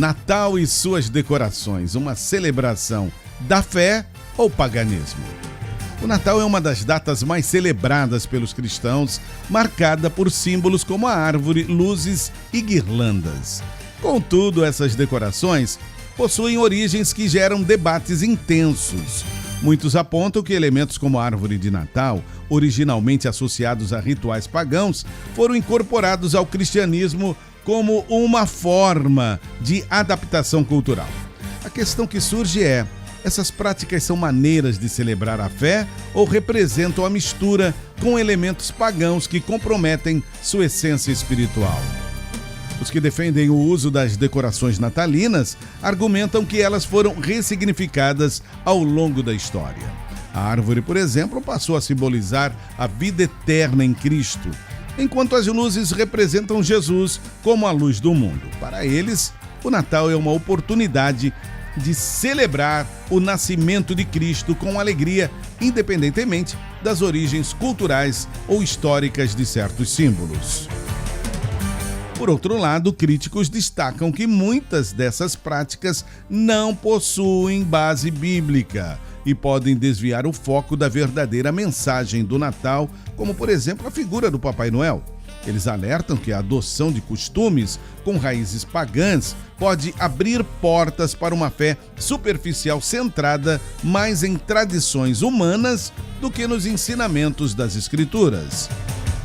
Natal e suas decorações, uma celebração da fé ou paganismo? O Natal é uma das datas mais celebradas pelos cristãos, marcada por símbolos como a árvore, luzes e guirlandas. Contudo, essas decorações possuem origens que geram debates intensos. Muitos apontam que elementos como a árvore de Natal, originalmente associados a rituais pagãos, foram incorporados ao cristianismo como uma forma de adaptação cultural. A questão que surge é: essas práticas são maneiras de celebrar a fé ou representam a mistura com elementos pagãos que comprometem sua essência espiritual? Os que defendem o uso das decorações natalinas argumentam que elas foram ressignificadas ao longo da história. A árvore, por exemplo, passou a simbolizar a vida eterna em Cristo, enquanto as luzes representam Jesus como a luz do mundo. Para eles, o Natal é uma oportunidade de celebrar o nascimento de Cristo com alegria, independentemente das origens culturais ou históricas de certos símbolos. Por outro lado, críticos destacam que muitas dessas práticas não possuem base bíblica e podem desviar o foco da verdadeira mensagem do Natal, como, por exemplo, a figura do Papai Noel. Eles alertam que a adoção de costumes com raízes pagãs pode abrir portas para uma fé superficial centrada mais em tradições humanas do que nos ensinamentos das Escrituras.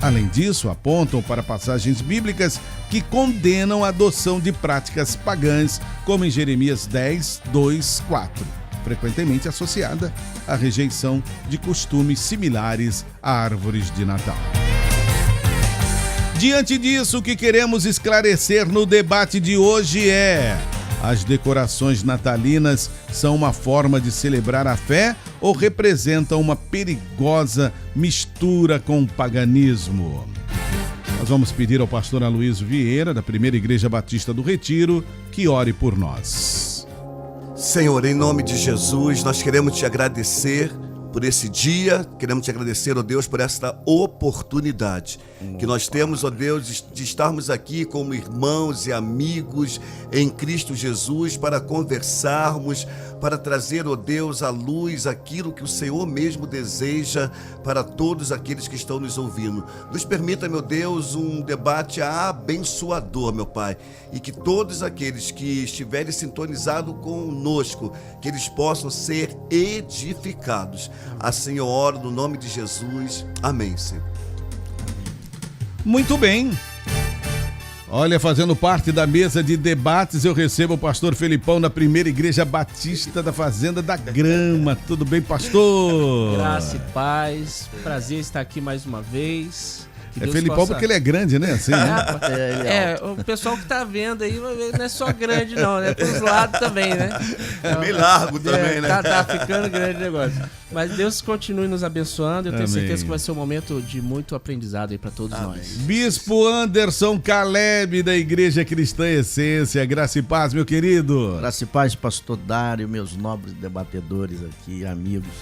Além disso, apontam para passagens bíblicas que condenam a adoção de práticas pagãs, como em Jeremias 10, 2, 4, frequentemente associada à rejeição de costumes similares a árvores de Natal. Diante disso, o que queremos esclarecer no debate de hoje é: as decorações natalinas são uma forma de celebrar a fé ou representam uma perigosa mistura com o paganismo? Nós vamos pedir ao pastor Aloysio Vieira, da Primeira Igreja Batista do Retiro, que ore por nós. Senhor, em nome de Jesus, nós queremos te agradecer por esse dia, queremos te agradecer, ó Deus, por esta oportunidade que nós temos, ó Deus, de estarmos aqui como irmãos e amigos em Cristo Jesus para conversarmos, para trazer, ó Deus, à luz aquilo que o Senhor mesmo deseja para todos aqueles que estão nos ouvindo. Nos permita, meu Deus, um debate abençoador, meu Pai, e que todos aqueles que estiverem sintonizados conosco, que eles possam ser edificados. Assim eu oro no nome de Jesus. Amém, Senhor. Muito bem. Olha, fazendo parte da mesa de debates, eu recebo o pastor Felipão da Primeira Igreja Batista da Fazenda da Grama. Tudo bem, pastor? Graça e paz. Prazer estar aqui mais uma vez. É Felipão porque ele é grande, né? Assim, né? O pessoal que tá vendo aí não é só grande não, né? Pros lados também, né? É bem largo também, né? Tá ficando grande o negócio. Mas Deus continue nos abençoando. Eu tenho certeza que vai ser um momento de muito aprendizado aí para todos nós. Bispo Anderson Caleb, da Igreja Cristã Essência. Graça e paz, meu querido. Graça e paz, pastor Dário, meus nobres debatedores aqui, amigos.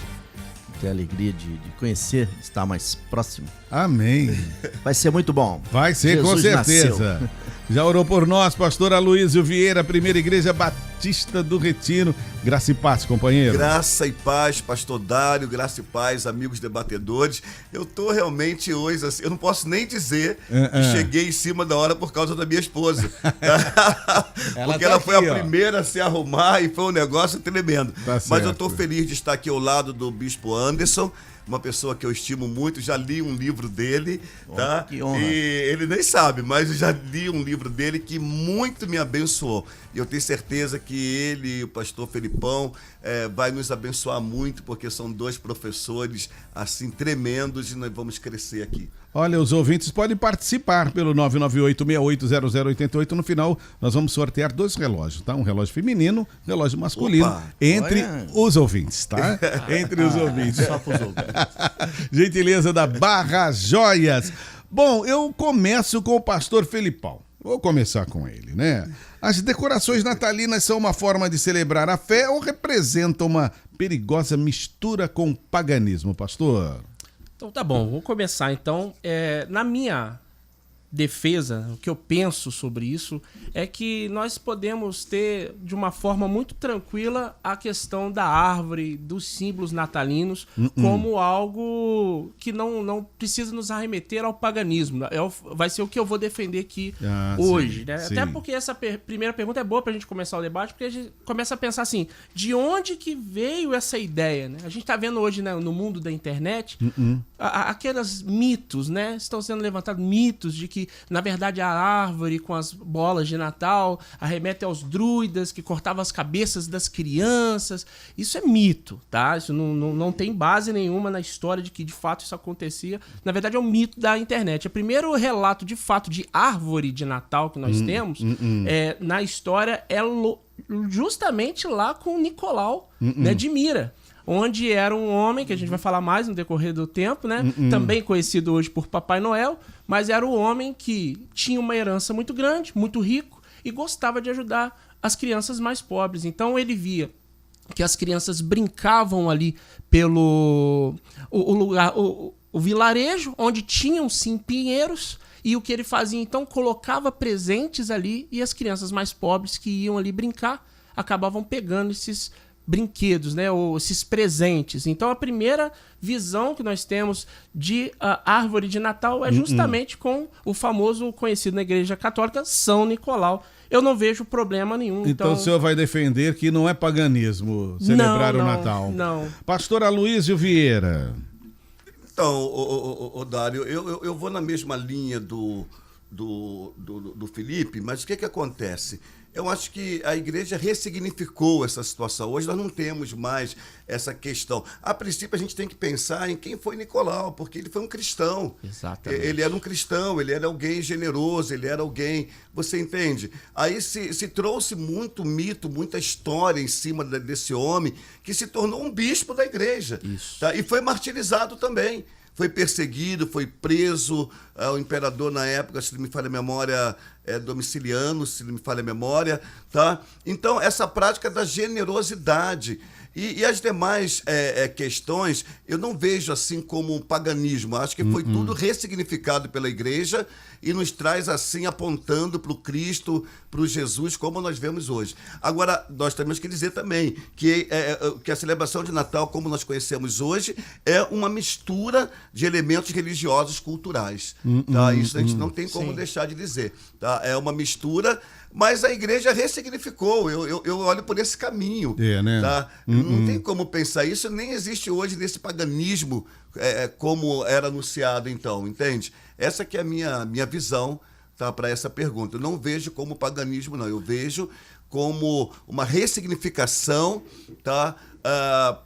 Tenho a alegria de conhecer, de estar mais próximo. Amém. Vai ser muito bom. Vai ser, Jesus, com certeza. Nasceu. Já orou por nós, pastor Aloysio Vieira, Primeira Igreja Batista do Retiro. Graça e paz, companheiro. Graça e paz, pastor Dário, graça e paz, amigos debatedores. Eu tô realmente hoje, assim, eu não posso nem dizer que cheguei em cima da hora por causa da minha esposa. Porque ela foi a primeira a se arrumar e foi um negócio tremendo. Tá. Mas eu tô feliz de estar aqui ao lado do Bispo Anderson, uma pessoa que eu estimo muito, já li um livro dele, tá? Que honra. E ele nem sabe, mas eu já li um livro dele que muito me abençoou. E eu tenho certeza que ele e o pastor Felipão vai nos abençoar muito, porque são dois professores assim tremendos e nós vamos crescer aqui. Olha, os ouvintes podem participar pelo 998-680088. No final, nós vamos sortear 2 relógios, tá? Um relógio feminino, um relógio masculino. Opa, entre os ouvintes, tá? Entre os ouvintes. Só pros ouvintes. Gentileza da Barra Joias. Bom, eu começo com o pastor Felipão. Vou começar com ele, né? As decorações natalinas são uma forma de celebrar a fé ou representam uma perigosa mistura com o paganismo, pastor? Então tá bom, vamos começar então. Na minha defesa, o que eu penso sobre isso, é que nós podemos ter, de uma forma muito tranquila, a questão da árvore, dos símbolos natalinos, como algo que não precisa nos arremeter ao paganismo. Vai ser o que eu vou defender aqui hoje. Sim, Né? sim. Até porque essa primeira pergunta é boa pra gente começar o debate, porque a gente começa a pensar assim, de onde que veio essa ideia? Né? A gente tá vendo hoje, né, no mundo da internet, aqueles mitos, né? Estão sendo levantados mitos de que, na verdade, a árvore com as bolas de Natal arremete aos druidas que cortavam as cabeças das crianças. Isso é mito, tá? Isso não tem base nenhuma na história de que, de fato, isso acontecia. Na verdade, é um mito da internet. O primeiro relato, de fato, de árvore de Natal que nós temos na história é justamente lá com Nicolau, né, de Mira, onde era um homem, que a gente vai falar mais no decorrer do tempo, né? Também conhecido hoje por Papai Noel, mas era um homem que tinha uma herança muito grande, muito rico, e gostava de ajudar as crianças mais pobres. Então ele via que as crianças brincavam ali pelo o vilarejo, onde tinham sim pinheiros, e o que ele fazia então, colocava presentes ali, e as crianças mais pobres que iam ali brincar acabavam pegando esses brinquedos, né, ou esses presentes. Então a primeira visão que nós temos de árvore de Natal é justamente com o famoso, conhecido na Igreja Católica, São Nicolau. Eu não vejo problema nenhum. Então o senhor vai defender que não é paganismo celebrar o Natal. Não. Pastor Aloysio Vieira. Então, Dário, eu vou na mesma linha do Felipe, mas o que acontece? Eu acho que a igreja ressignificou essa situação. Hoje nós não temos mais essa questão. A princípio, a gente tem que pensar em quem foi Nicolau, porque ele foi um cristão. Exatamente. Ele era um cristão, ele era alguém generoso, ele era alguém... Você entende? Aí se trouxe muito mito, muita história em cima desse homem, que se tornou um bispo da igreja. Isso. Tá? E foi martirizado também. Foi perseguido, foi preso. O imperador, na época, se não me falha a memória, Domiciliano, se não me falha a memória. Tá? Então, essa prática da generosidade. E as demais questões, eu não vejo assim como um paganismo. Acho que foi tudo ressignificado pela igreja e nos traz assim, apontando para o Cristo, para o Jesus, como nós vemos hoje. Agora, nós temos que dizer também que a celebração de Natal, como nós conhecemos hoje, é uma mistura de elementos religiosos culturais. Tá? Isso a gente não tem como deixar de dizer. Tá? É uma mistura... Mas a igreja ressignificou, eu olho por esse caminho. Né? Tá? Não tem como pensar isso, nem existe hoje nesse paganismo como era anunciado então, entende? Essa que é a minha visão, tá, para essa pergunta. Eu não vejo como paganismo, não. Eu vejo como uma ressignificação, tá,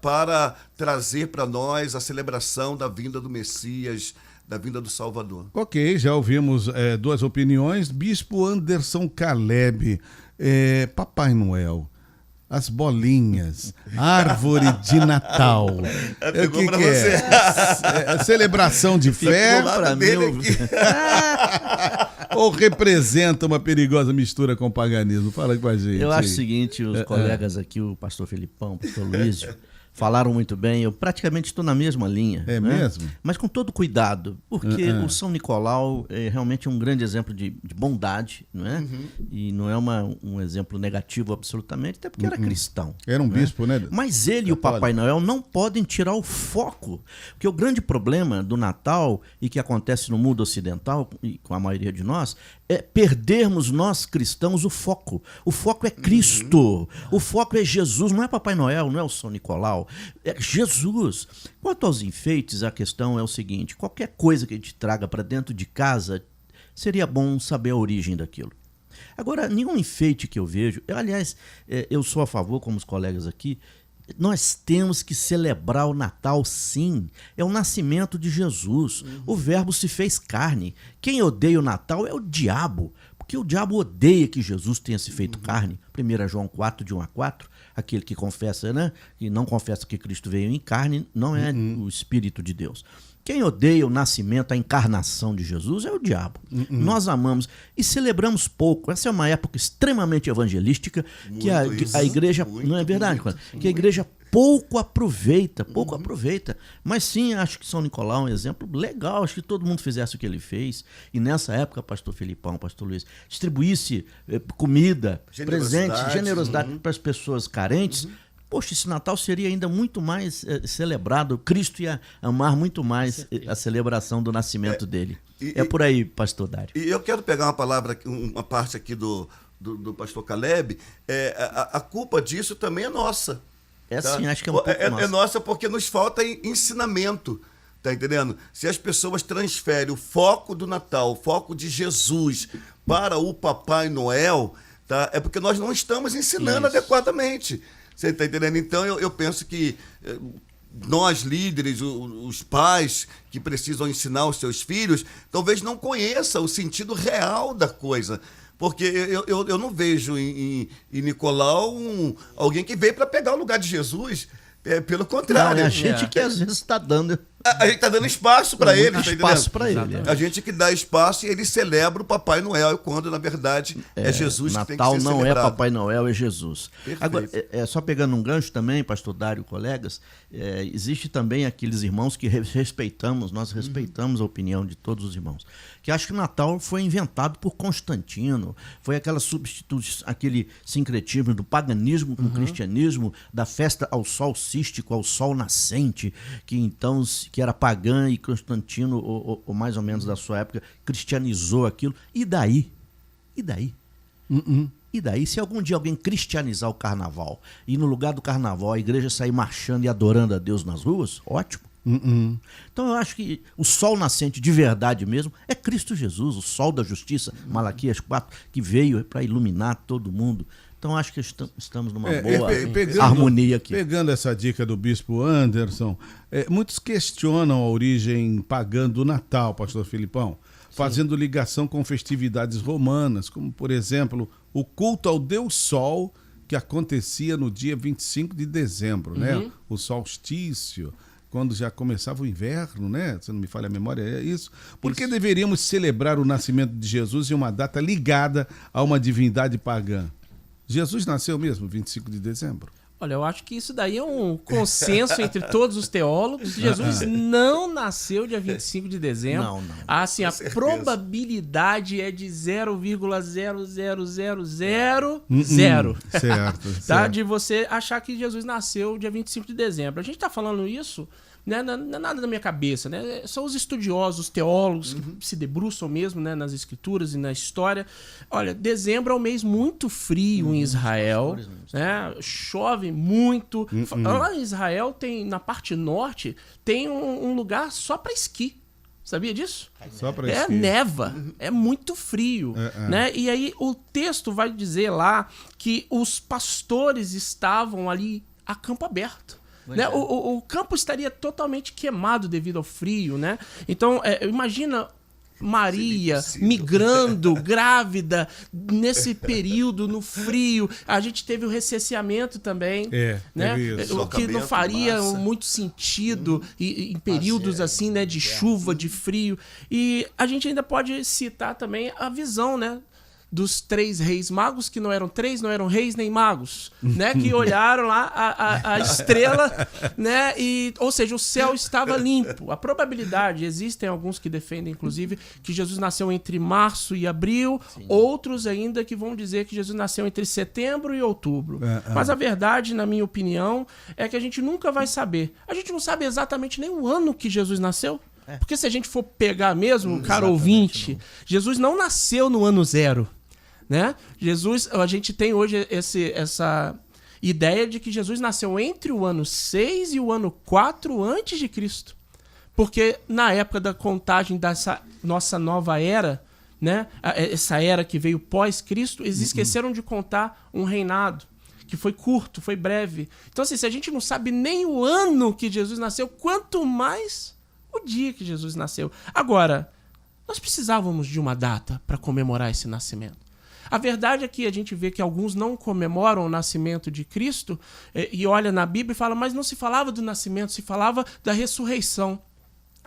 para trazer para nós a celebração da vinda do Messias, da vinda do Salvador. Ok, já ouvimos duas opiniões. Bispo Anderson Caleb, Papai Noel, as bolinhas, árvore de Natal. O que é? Celebração de fé? Ou representa uma perigosa mistura com o paganismo? Fala com a gente. Eu acho o seguinte, os colegas aqui, o pastor Felipão, o pastor Luísio, falaram muito bem, eu praticamente estou na mesma linha. É, né? mesmo? Mas com todo cuidado, porque o São Nicolau é realmente um grande exemplo de bondade, não é? E não é um exemplo negativo absolutamente, até porque era cristão. Era um bispo, né? Mas ele e o Papai Noel não podem tirar o foco, porque o grande problema do Natal, e que acontece no mundo ocidental, e com a maioria de nós, é perdermos nós cristãos o foco. O foco é Cristo, o foco é Jesus, não é Papai Noel, não é o São Nicolau, é Jesus. Quanto aos enfeites, a questão é o seguinte: qualquer coisa que a gente traga para dentro de casa, seria bom saber a origem daquilo. Agora, nenhum enfeite que eu vejo, aliás, eu sou a favor, como os colegas aqui, nós temos que celebrar o Natal, sim. É o nascimento de Jesus. O Verbo se fez carne. Quem odeia o Natal é o diabo, porque o diabo odeia que Jesus tenha se feito carne. 1 João 4, de 1 a 4, aquele que confessa, né, que não confessa que Cristo veio em carne, não é o Espírito de Deus. Quem odeia o nascimento, a encarnação de Jesus é o diabo. Nós amamos e celebramos pouco. Essa é uma época extremamente evangelística, que a igreja, não é verdade? Que a igreja pouco aproveita. Mas sim, acho que São Nicolau é um exemplo legal, acho que todo mundo fizesse o que ele fez. E nessa época, pastor Felipão, pastor Luiz, distribuísse comida, presente, generosidade para as pessoas carentes. Poxa, esse Natal seria ainda muito mais celebrado. Cristo ia amar muito mais a celebração do nascimento dele. É por aí, pastor Dário. E eu quero pegar uma parte aqui do pastor Caleb. A culpa disso também é nossa. Tá? Sim, acho que é um pouco nossa. É nossa porque nos falta ensinamento. Tá entendendo? Se as pessoas transferem o foco do Natal, o foco de Jesus para o Papai Noel, tá? É porque nós não estamos ensinando adequadamente. Você está entendendo? Então, eu penso que nós, líderes, os pais que precisam ensinar os seus filhos, talvez não conheçam o sentido real da coisa. Porque eu não vejo em Nicolau alguém que veio para pegar o lugar de Jesus. Pelo contrário. Não, é a gente que às vezes está dando... A gente está dando espaço para ele. Espaço para ele. A gente que dá espaço e ele celebra o Papai Noel, quando na verdade é Jesus que tem que ser Natal não celebrado. é Papai Noel, é Jesus. Perfeito. Agora, só pegando um gancho também, pastor Dário, colegas, existe também aqueles irmãos que nós respeitamos a opinião de todos os irmãos, que acham que o Natal foi inventado por Constantino, foi aquela substituição, aquele sincretismo do paganismo com o cristianismo, da festa ao sol cístico, ao sol nascente, que era pagã, e Constantino, ou mais ou menos da sua época, cristianizou aquilo. E daí? E daí, se algum dia alguém cristianizar o carnaval e no lugar do carnaval a igreja sair marchando e adorando a Deus nas ruas, ótimo. Então eu acho que o sol nascente de verdade mesmo é Cristo Jesus, o sol da justiça, Malaquias 4, que veio para iluminar todo mundo. Então acho que estamos numa boa harmonia aqui. Pegando essa dica do bispo Anderson, muitos questionam a origem pagã do Natal, pastor Felipão, fazendo ligação com festividades romanas, como por exemplo o culto ao Deus Sol, que acontecia no dia 25 de dezembro, né? O solstício, quando já começava o inverno, né? Se não me falha a memória, é isso. Por que deveríamos celebrar o nascimento de Jesus em uma data ligada a uma divindade pagã? Jesus nasceu mesmo 25 de dezembro? Olha, eu acho que isso daí é um consenso entre todos os teólogos. Jesus não nasceu dia 25 de dezembro. Não. Assim, a probabilidade é de 0,00000. Tá? De você achar que Jesus nasceu dia 25 de dezembro. A gente tá falando isso, né? Não é nada da minha cabeça, né? São os estudiosos, os teólogos que se debruçam mesmo, né, nas escrituras e na história. Olha, dezembro é um mês muito frio em Israel, né? Chove muito. Lá em Israel tem, na parte norte, tem um lugar só para esqui. Sabia disso? Só para esqui. Neva, é muito frio, né? E aí o texto vai dizer lá que os pastores estavam ali a campo aberto. Né? O campo estaria totalmente queimado devido ao frio, né? Então, imagina Maria migrando, grávida, nesse período, no frio. A gente teve o recenseamento também, né? O que não faria muito sentido em períodos assim, né, de chuva, de frio. E a gente ainda pode citar também a visão, né, dos 3 reis magos, que não eram reis nem magos, né? Que olharam lá a estrela, né? Ou seja, o céu estava limpo. A probabilidade, existem alguns que defendem, inclusive, que Jesus nasceu entre março e abril, outros ainda que vão dizer que Jesus nasceu entre setembro e outubro. Mas a verdade, na minha opinião, é que a gente nunca vai saber. A gente não sabe exatamente nem o ano que Jesus nasceu. Porque se a gente for pegar mesmo, caro ouvinte, Jesus não nasceu no ano 0. Né? Jesus, a gente tem hoje essa ideia de que Jesus nasceu entre o ano 6 e o ano 4 antes de Cristo. Porque na época da contagem dessa nossa nova era, né? Essa era que veio pós-Cristo, eles esqueceram de contar um reinado que foi curto, foi breve. Então, assim, se a gente não sabe nem o ano que Jesus nasceu, quanto mais o dia que Jesus nasceu. Agora, nós precisávamos de uma data para comemorar esse nascimento. A verdade é que a gente vê que alguns não comemoram o nascimento de Cristo e olha na Bíblia e fala, mas não se falava do nascimento, se falava da ressurreição.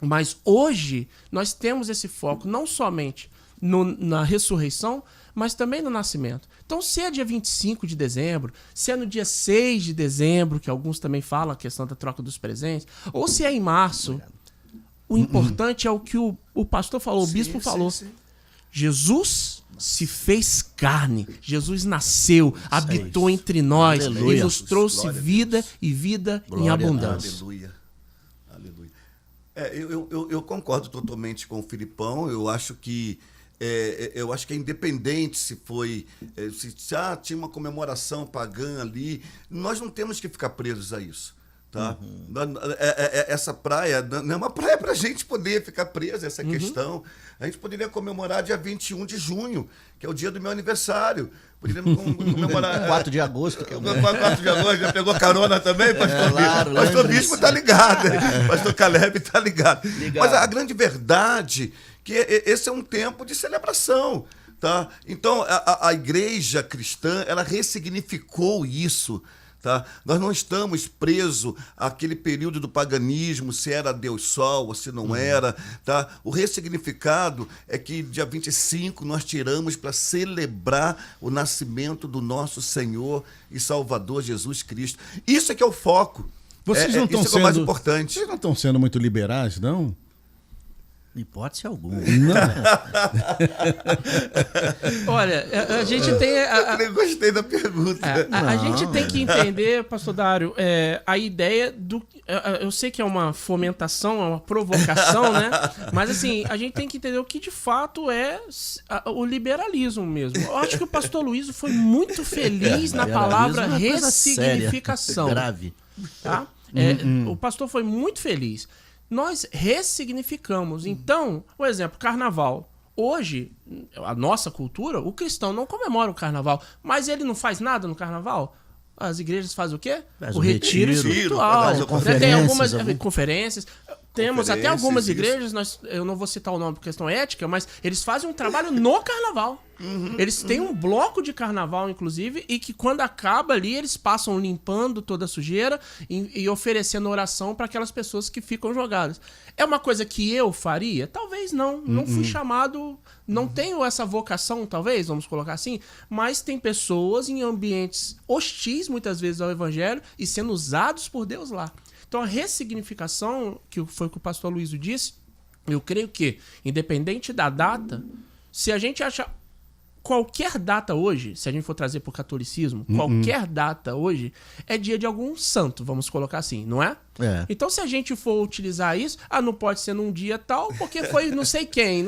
Mas hoje nós temos esse foco não somente na ressurreição, mas também no nascimento. Então, se é dia 25 de dezembro, se é no dia 6 de dezembro, que alguns também falam a questão da troca dos presentes, ou se é em março, o importante é o que o pastor falou, o bispo falou. Sim. Jesus se fez carne, Jesus nasceu, habitou entre nós, e nos trouxe vida e vida em abundância. Aleluia. Aleluia. Eu concordo totalmente com o Filipão. Eu acho que é independente se foi se tinha uma comemoração pagã ali, nós não temos que ficar presos a isso. Tá? Essa praia não é uma praia para a gente poder ficar preso a essa questão. A gente poderia comemorar dia 21 de junho, que é o dia do meu aniversário. Poderíamos comemorar 4 de agosto. Que é 4 de agosto, já pegou carona também, pastor? Claro, pastor Bispo tá ligado, pastor Caleb tá ligado. Mas a grande verdade é que esse é um tempo de celebração. Tá? Então, a igreja cristã, ela ressignificou isso. Tá? Nós não estamos presos àquele período do paganismo, se era Deus Sol ou se não era. Tá? O ressignificado é que dia 25 nós tiramos para celebrar o nascimento do nosso Senhor e Salvador Jesus Cristo. Isso é que é o foco. Vocês não estão isso é o mais importante. Vocês não estão sendo muito liberais, não? Hipótese alguma. Não. Olha, a gente tem... Eu gostei da pergunta. A gente tem que entender, pastor Dário, a ideia do... Eu sei que é uma fomentação, é uma provocação, né? Mas assim, a gente tem que entender o que de fato é o liberalismo mesmo. Eu acho que o pastor Luiz foi muito feliz na palavra ressignificação. Séria, grave. Tá? O pastor foi muito feliz. Nós ressignificamos. Então, por exemplo, carnaval. Hoje, a nossa cultura, o cristão não comemora o carnaval, mas ele não faz nada no carnaval. As igrejas fazem o quê? O retiro espiritual. Tem algumas conferências. Temos até algumas igrejas, eu não vou citar o nome por questão ética, mas eles fazem um trabalho no carnaval. Eles têm um bloco de carnaval, inclusive, e que quando acaba ali, eles passam limpando toda a sujeira e oferecendo oração para aquelas pessoas que ficam jogadas. É uma coisa que eu faria? Talvez não. Não fui chamado, não tenho essa vocação, talvez, vamos colocar assim, mas tem pessoas em ambientes hostis, muitas vezes, ao evangelho e sendo usados por Deus lá. Então, a ressignificação, que foi o que o pastor Luiz disse, eu creio que, independente da data, se a gente acha qualquer data hoje, se a gente for trazer para o catolicismo, qualquer data hoje é dia de algum santo, vamos colocar assim, não é? Então, se a gente for utilizar isso, não pode ser num dia tal, porque foi não sei quem.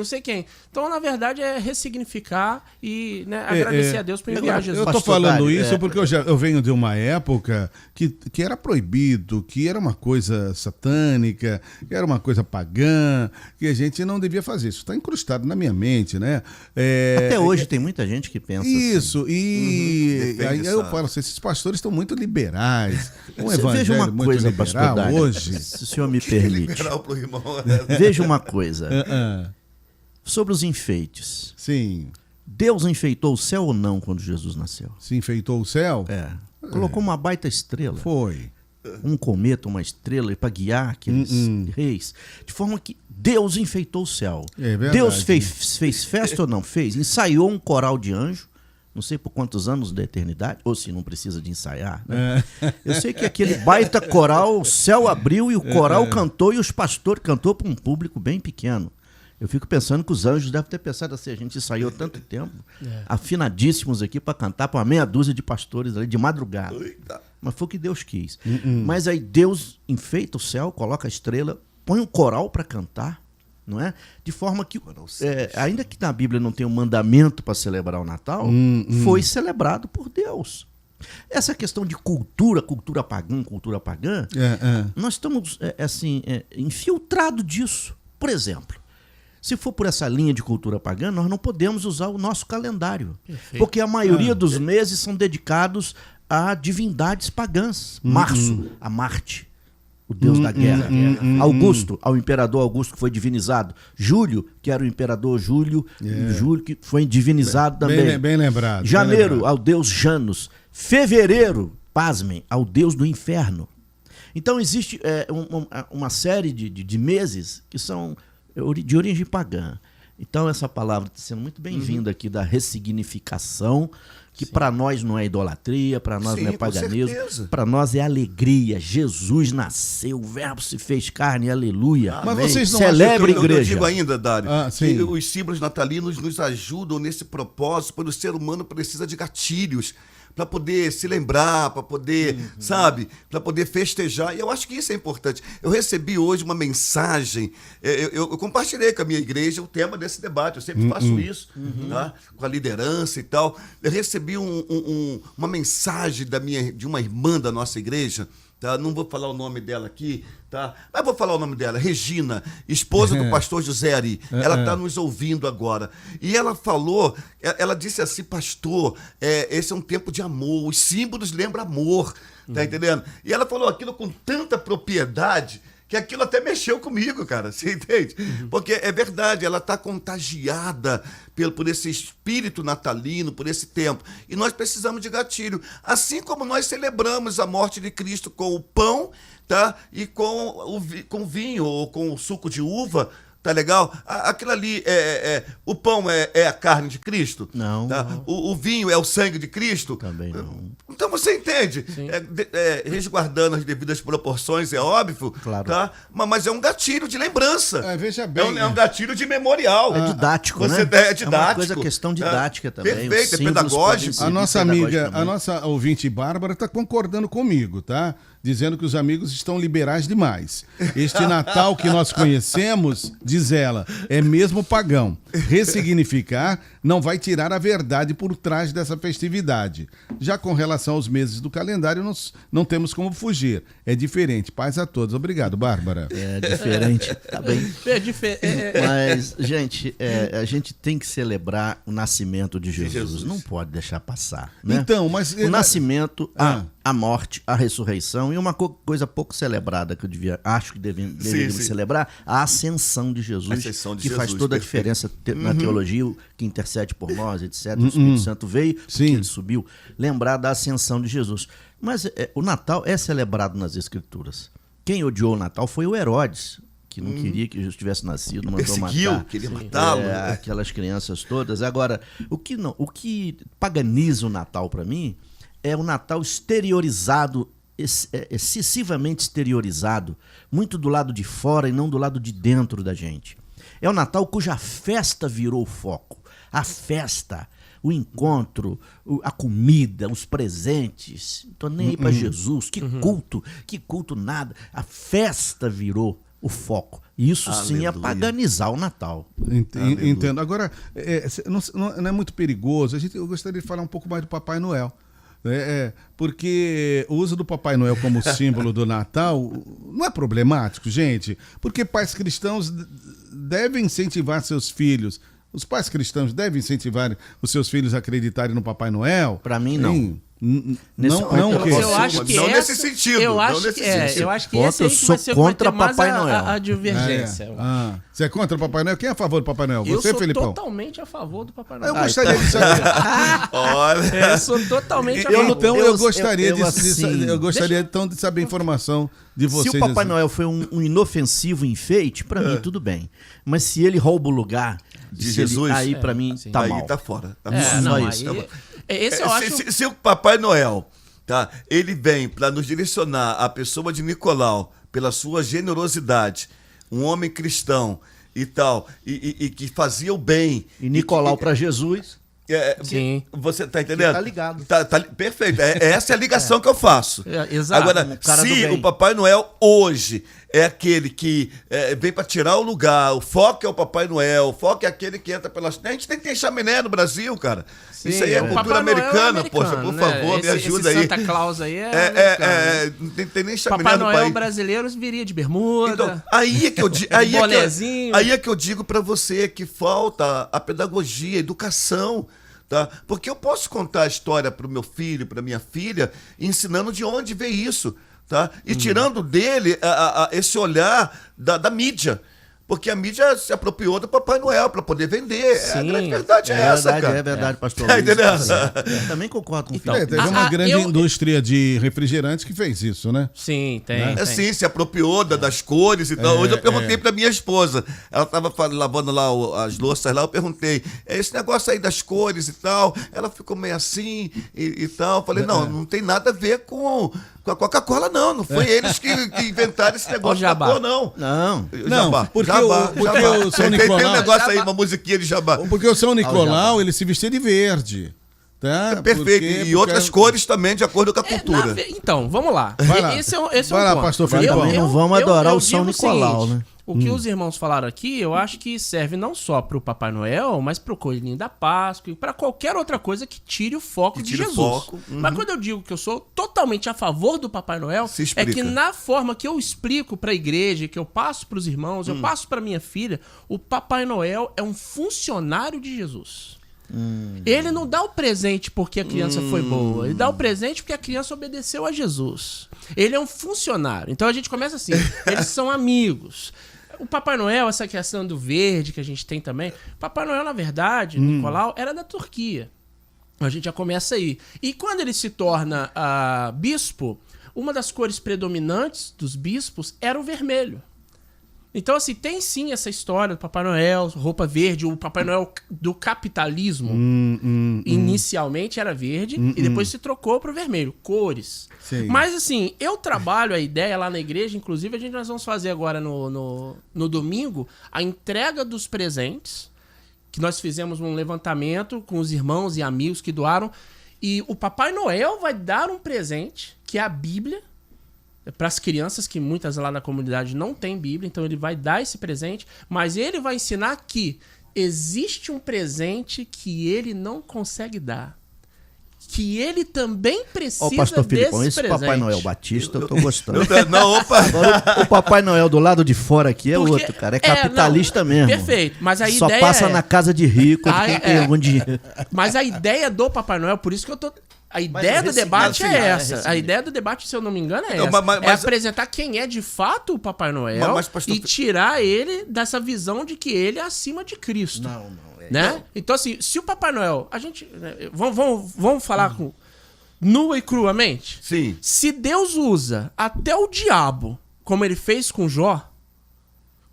Então, na verdade, é ressignificar e agradecer a Deus por enviar Jesus. Eu estou falando isso porque eu venho de uma época que era proibido, que era uma coisa satânica, que era uma coisa pagã, que a gente não devia fazer. Isso está incrustado na minha mente, né? Até hoje tem muita gente que pensa isso, assim. E aí eu falo assim, esses pastores estão muito liberais. Um evangelho uma muito coisa, liberal hoje. Se o senhor me permite. Né? Veja uma coisa. Sobre os enfeites. Sim. Deus enfeitou o céu ou não quando Jesus nasceu? Se enfeitou o céu? Colocou uma baita estrela. Foi. Um cometa, uma estrela para guiar aqueles reis. De forma que Deus enfeitou o céu. Deus fez festa ou não? Fez. Ensaiou um coral de anjo. Não sei por quantos anos da eternidade, ou se não precisa de ensaiar, né? Eu sei que aquele baita coral, o céu abriu e o coral cantou e os pastores cantou para um público bem pequeno. Eu fico pensando que os anjos devem ter pensado assim, a gente ensaiou tanto tempo, afinadíssimos aqui para cantar para uma meia dúzia de pastores ali de madrugada. Mas foi o que Deus quis. Mas aí Deus enfeita o céu, coloca a estrela, põe um coral para cantar. Não é? De forma que, ainda que na Bíblia não tenha um mandamento para celebrar o Natal, foi celebrado por Deus. Essa questão de cultura pagã, nós estamos infiltrados disso. Por exemplo, se for por essa linha de cultura pagã, nós não podemos usar o nosso calendário. Perfeito. Porque a maioria dos meses são dedicados a divindades pagãs. Março, a Marte. O deus da guerra. Augusto, ao imperador Augusto, que foi divinizado. Júlio, que era o imperador Júlio, que foi divinizado também. Bem lembrado. Janeiro, ao deus Janus. Fevereiro, pasmem, ao deus do inferno. Então existe uma série de meses que são de origem pagã. Então essa palavra está sendo muito bem-vinda aqui da ressignificação, que para nós não é idolatria, para nós Sim, não é com paganismo, certeza. para nós é alegria. Jesus nasceu, o verbo se fez carne, aleluia. Mas Amém. vocês não Celebre, acham Eu igreja. digo ainda, Dário, sim. que os símbolos natalinos nos ajudam nesse propósito, porque o ser humano precisa de gatilhos para poder se lembrar, para poder, sabe, para poder festejar. E eu acho que isso é importante. Eu recebi hoje uma mensagem, eu compartilhei com a minha igreja o tema desse debate, eu sempre faço isso, tá? Com a liderança e tal. Eu recebi uma mensagem de uma irmã da nossa igreja, tá? Não vou falar o nome dela aqui, tá? Mas vou falar o nome dela, Regina, esposa do pastor José Ari. Ela está nos ouvindo agora. E ela falou, ela disse assim, pastor, esse é um tempo de amor, os símbolos lembram amor, tá entendendo? E ela falou aquilo com tanta propriedade que aquilo até mexeu comigo, cara, você entende? Porque é verdade, ela está contagiada por esse espírito natalino, por esse tempo. E nós precisamos de gatilho. Assim como nós celebramos a morte de Cristo com o pão, tá? E com vinho ou com o suco de uva, tá legal? Aquilo ali, o pão é a carne de Cristo? Não. Tá? O vinho é o sangue de Cristo? Também não. Então você entende? Resguardando as devidas proporções, é óbvio, Claro. tá? Mas é um gatilho de lembrança. Veja bem. É um gatilho de memorial. É didático, Você né? é didático. É uma coisa, questão didática também. Perfeito, Os é símbolos pedagógico. podem ser A nossa pedagógicos amiga, também. a nossa ouvinte Bárbara está concordando comigo, tá? Dizendo que os amigos estão liberais demais. Este Natal que nós conhecemos, diz ela, é mesmo pagão. Ressignificar não vai tirar a verdade por trás dessa festividade. Já com relação aos meses do calendário, nós não temos como fugir. É diferente. Paz a todos. Obrigado, Bárbara. É diferente, tá bem. Mas, gente, a gente tem que celebrar o nascimento de Jesus. Não pode deixar passar, né? Então, mas... O nascimento, a morte, a ressurreição e uma coisa pouco celebrada que eu acho que deveríamos sim. celebrar, a ascensão de Jesus, A ascensão de que faz Jesus, toda a perfeito. diferença na teologia, que intercede por nós, etc. O Espírito Santo veio, porque Sim. ele subiu, lembrar da ascensão de Jesus. Mas o Natal é celebrado nas Escrituras. Quem odiou o Natal foi o Herodes, que não queria que Jesus tivesse nascido, não mandou Perseguiu, matar. queria matá-lo. Aquelas crianças todas. Agora, o que paganiza o Natal para mim é o Natal exteriorizado, excessivamente exteriorizado, muito do lado de fora e não do lado de dentro da gente. É o Natal cuja festa virou o foco. A festa, o encontro, a comida, os presentes. Não tô nem aí para Jesus. Que culto nada. A festa virou o foco. Isso sim é Aleluia. paganizar o Natal. Entendo. Agora, não é muito perigoso. Eu gostaria de falar um pouco mais do Papai Noel. Porque o uso do Papai Noel como símbolo do Natal não é problemático, gente. Porque pais cristãos devem incentivar seus filhos. Os pais cristãos devem incentivar os seus filhos a acreditarem no Papai Noel? Para mim, não. Não o quê? Eu acho que Não essa, nesse sentido, Eu não acho nesse que sentido. eu acho que Ponto, esse aí eu que sou vai ser o que vai contra ter mais Papai Noel. a divergência. Você é contra o Papai Noel? Quem é a favor do Papai Noel? Eu Você, sou Felipão? totalmente a favor do Papai Eu Noel. gostaria de saber. Olha. Eu sou totalmente a favor. Então eu gostaria assim, eu gostaria então de saber a informação de vocês. Se o Papai assim. Noel foi um inofensivo enfeite, para mim tudo bem. Mas se ele rouba o lugar De Jesus, aí para mim tá aí mal. tá fora. Tá É, fora. não, isso, aí, esse eu acho... Se o Papai Noel, tá, ele vem para nos direcionar a pessoa de Nicolau pela sua generosidade, um homem cristão e tal, e que fazia o bem. E Nicolau para Jesus. Sim. Você tá entendendo? Tá ligado. Perfeito. Essa é a ligação que eu faço. Exato. Agora, o cara do se bem. o Papai Noel hoje é aquele que vem para tirar o lugar, o foco é o Papai Noel, o foco é aquele que entra pelas... A gente tem que ter chaminé no Brasil, cara. Isso aí é cultura Papai Noel americana, poxa, por favor, me ajuda aí. Santa Claus aí é Não tem nem chaminé Papai no Noel país. brasileiro viria de bermuda. Então, aí é que eu Bonezinho. aí é que eu digo para você que falta a pedagogia, a educação, tá? Porque eu posso contar a história para o meu filho, para minha filha, ensinando de onde veio isso, tá? E tirando dele esse olhar da mídia. Porque a mídia se apropriou do Papai Noel para poder vender. Sim. A grande verdade é essa, cara. É verdade, pastor Tá Luiz. entendendo? Eu também concordo com o Então, Felipe. Teve uma grande eu- indústria de refrigerantes que fez isso, né? Sim, tem. Né? tem. Assim, se apropriou das cores e tal. Hoje eu perguntei pra minha esposa. Ela tava lavando lá as louças lá, eu perguntei, esse negócio aí das cores e tal. Ela ficou meio assim e tal. Eu falei, não tem nada a ver com a Coca-Cola, não. Não foi eles que inventaram esse negócio da Jabá. cor, não. Não. Não, porque Jabá. o São Tem um Nicolau... negócio aí, uma musiquinha de Jabá. Porque o São Nicolau, ele se vestia de verde. Tá? Perfeito. Porque- E outras cores também, de acordo com a cultura. Então, vamos lá. Vai lá. Esse é Vai um lá, ponto. pastor Felipão. Também não vamos adorar o São digo Nicolau, seguinte, né? O que os irmãos falaram aqui, eu acho que serve não só pro Papai Noel, mas pro Coelhinho da Páscoa e pra qualquer outra coisa que tire o foco Que de tire o Jesus. foco. Mas quando eu digo que eu sou totalmente a favor do Papai Noel, Se é explica. que na forma que eu explico pra igreja, que eu passo pros irmãos, eu passo pra minha filha, o Papai Noel é um funcionário de Jesus. Ele não dá o presente porque a criança foi boa. Ele dá o presente porque a criança obedeceu a Jesus. Ele é um funcionário. Então a gente começa assim. Eles são amigos. O Papai Noel, essa questão do verde que a gente tem também. Papai Noel, na verdade, Nicolau, era da Turquia. A gente já começa aí. E quando ele se torna bispo, uma das cores predominantes dos bispos era o vermelho. Então, assim, tem sim essa história do Papai Noel, roupa verde, o Papai Noel do capitalismo. Inicialmente era verde e depois se trocou pro vermelho. Cores. Sim. Mas, assim, eu trabalho a ideia lá na igreja, inclusive nós vamos fazer agora no domingo a entrega dos presentes, que nós fizemos um levantamento com os irmãos e amigos que doaram. E o Papai Noel vai dar um presente, que é a Bíblia, para as crianças, que muitas lá na comunidade não têm Bíblia, então ele vai dar esse presente, mas ele vai ensinar que existe um presente que ele não consegue dar, que ele também precisa Ó, pastor desse Filipão, esse presente. Papai Noel Batista, eu tô gostando. Não, opa. Agora, o Papai Noel do lado de fora aqui é Porque- outro, cara. É capitalista não, mesmo. Perfeito, mas a Só ideia passa é... na casa de rico, de quem tem algum dinheiro. Mas a ideia do Papai Noel, por isso que eu tô... A ideia do debate é essa. A ideia do debate, se eu não me engano, é Não, essa. mas- É apresentar quem é de fato o Papai Noel Mas, pastor- e tirar ele dessa visão de que ele é acima de Cristo. Não. Né? Então, assim, se o Papai Noel... A gente... Vamos falar com nua e cruamente? Sim. Se Deus usa até o diabo, como ele fez com Jó,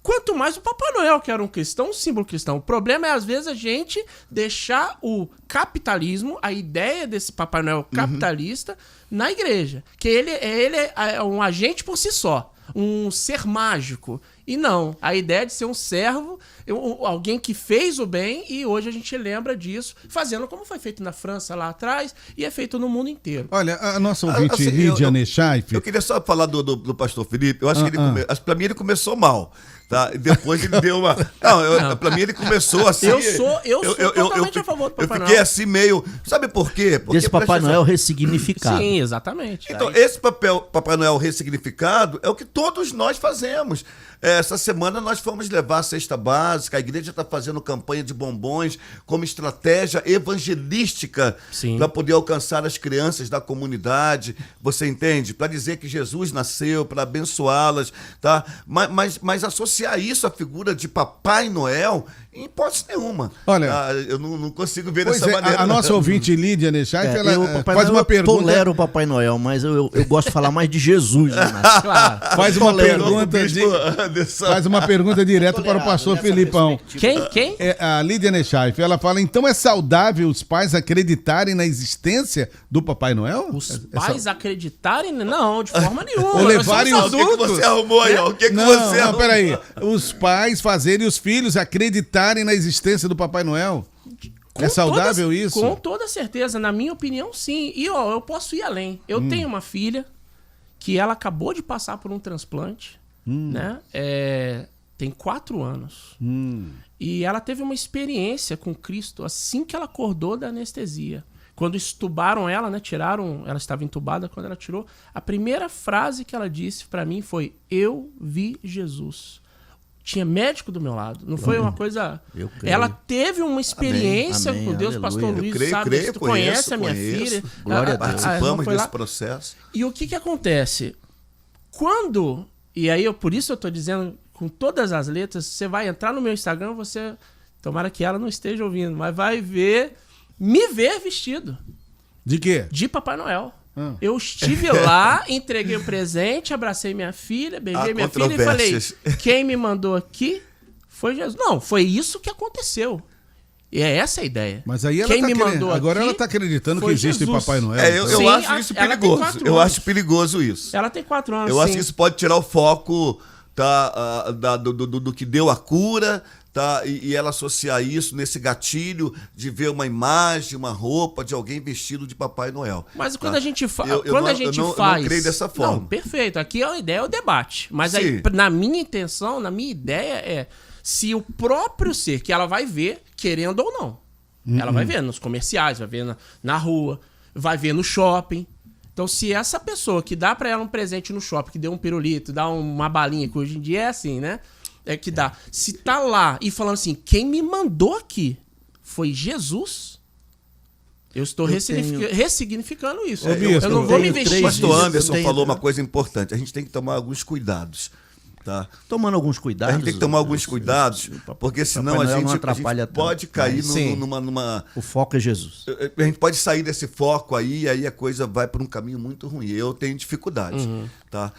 quanto mais o Papai Noel, que era um cristão, um símbolo cristão. O problema é, às vezes, a gente deixar o capitalismo, a ideia desse Papai Noel capitalista, na igreja. Que ele é um agente por si só, um ser mágico. E não, a ideia de ser um servo, alguém que fez o bem, e hoje a gente lembra disso, fazendo como foi feito na França lá atrás, e é feito no mundo inteiro. Olha, a nossa ouvinte Assim, Lídia Nechaif... Eu queria só falar do pastor Felipe. Eu acho que pra mim ele começou mal. Tá? E depois ele deu uma. Não, pra mim ele começou assim. Eu sou totalmente a favor do Papai Eu fiquei Noel. assim meio. Sabe por quê? Porque Desse Papai presta Noel atenção. ressignificado. Sim, exatamente. Então, esse Papai Noel ressignificado é o que todos nós fazemos. Essa semana nós fomos levar a cesta básica, a igreja está fazendo campanha de bombons como estratégia evangelística para poder alcançar as crianças da comunidade, você entende? Para dizer que Jesus nasceu, para abençoá-las, tá? Mas associar isso à figura de Papai Noel, em hipótese nenhuma. Olha, eu não consigo ver Pois dessa é, maneira. a nossa ouvinte Lídia Nechaif, ela eu, Papai faz Noel, uma pergunta... Eu tolero o Papai Noel, mas eu gosto de falar mais de Jesus. Né? Claro. Faz uma Tolero. pergunta faz uma pergunta direta para o pastor nessa Felipão. Quem? É, a Lídia Nechaif, ela fala, então é saudável os pais acreditarem na existência do Papai Noel? Os pais acreditarem? Não, de forma nenhuma. Ou levarem Nós os somos O que adultos. você arrumou aí, ó? O que Não, você não, arrumou? peraí. Os pais fazerem os filhos acreditarem na existência do Papai Noel? Com É saudável toda- isso? Com toda certeza, na minha opinião, sim. E ó, eu posso ir além. Eu tenho uma filha que ela acabou de passar por um transplante, né? Tem 4 anos. E ela teve uma experiência com Cristo assim que ela acordou da anestesia. Quando estubaram ela, né? Tiraram, ela estava entubada, quando ela tirou, a primeira frase que ela disse pra mim foi: "Eu vi Jesus". Tinha médico do meu lado. Não foi uma coisa... Eu creio. Ela teve uma experiência Amém, com Deus. aleluia. Pastor Luiz Creio, sabe, creio, tu conhece a minha conheço. filha. Glória a Deus. irmã Participamos foi desse lá. processo. E o que acontece? Quando... E aí, por isso eu tô dizendo com todas as letras. Você vai entrar no meu Instagram, você... Tomara que ela não esteja ouvindo, mas vai me ver vestido. De quê? De Papai Noel. Eu estive lá, entreguei o presente, abracei minha filha, beijei minha filha e falei, quem me mandou aqui foi Jesus. Não, foi isso que aconteceu. E é essa a ideia. Mas aí ela quem me mandou agora aqui ela está acreditando que existe Jesus. Papai Noel. Eu Sim, acho isso ela tem perigoso. 4 Eu anos. acho perigoso isso. Ela tem 4 anos, Eu acho sim. que isso pode tirar o foco do que deu a cura, tá? E ela associar isso nesse gatilho de ver uma imagem, uma roupa de alguém vestido de Papai Noel. Mas quando tá? a gente faz. Eu não creio dessa forma. Não, perfeito. Aqui a ideia é o debate. Mas aí, na minha intenção, na minha ideia é se o próprio ser que ela vai ver, querendo ou não. Ela vai ver nos comerciais, vai ver na rua, vai ver no shopping. Então, se essa pessoa que dá pra ela um presente no shopping, que deu um pirulito, dá uma balinha, que hoje em dia é assim, né? É que dá. Se tá lá e falando assim, quem me mandou aqui foi Jesus, eu estou ressignificando isso. Eu não vou me vestir. O pastor Anderson falou uma coisa importante. A gente tem que tomar alguns cuidados. Tá? Tomando alguns cuidados. A gente tem que tomar alguns cuidados, porque senão a gente pode cair numa... O foco é Jesus. A gente pode sair desse foco aí a coisa vai para um caminho muito ruim. Eu tenho dificuldade. Tá?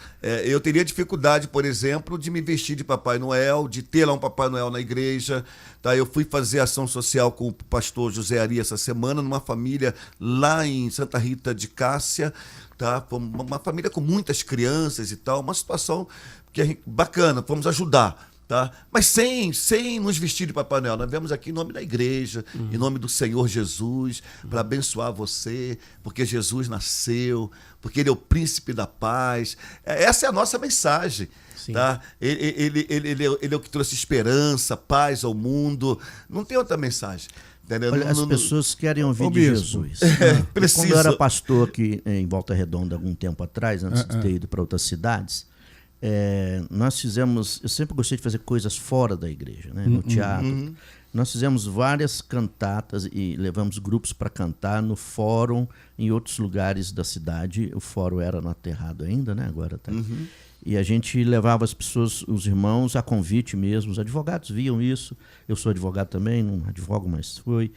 Eu teria dificuldade, por exemplo, de me vestir de Papai Noel, de ter lá um Papai Noel na igreja. Tá? Eu fui fazer ação social com o pastor José Ari essa semana, numa família lá em Santa Rita de Cássia. Tá? Uma família com muitas crianças e tal, uma situação bacana, vamos ajudar, tá? Mas sem nos vestir de Papai Noel. Nós viemos aqui em nome da igreja, em nome do Senhor Jesus, para abençoar você, porque Jesus nasceu, porque Ele é o príncipe da paz. Essa é a nossa mensagem. Tá? Ele é o que trouxe esperança, paz ao mundo. Não tem outra mensagem. Olha, as pessoas querem ouvir de Jesus. Quando eu era pastor aqui em Volta Redonda algum tempo atrás, antes de ter ido para outras cidades, nós fizemos... Eu sempre gostei de fazer coisas fora da igreja, né? No teatro. Nós fizemos várias cantatas e levamos grupos para cantar no fórum, em outros lugares da cidade. O fórum era no Aterrado ainda, né? Agora tá. E a gente levava as pessoas, os irmãos, a convite mesmo. Os advogados viam isso. Eu sou advogado também, não advogo, mas fui.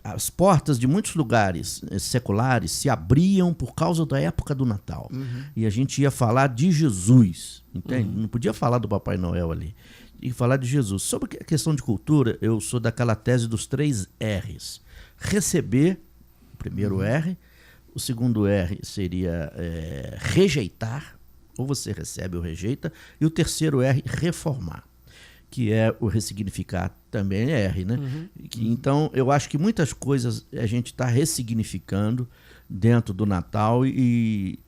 As portas de muitos lugares seculares se abriam por causa da época do Natal. E a gente ia falar de Jesus, entende? Não podia falar do Papai Noel ali. E falar de Jesus. Sobre a questão de cultura, eu sou daquela tese dos 3 R's. Receber, o primeiro R. O segundo R seria rejeitar. Ou você recebe ou rejeita. E o terceiro R, reformar. Que é o ressignificar, também é R, né? Então, eu acho que muitas coisas a gente está ressignificando dentro do Natal e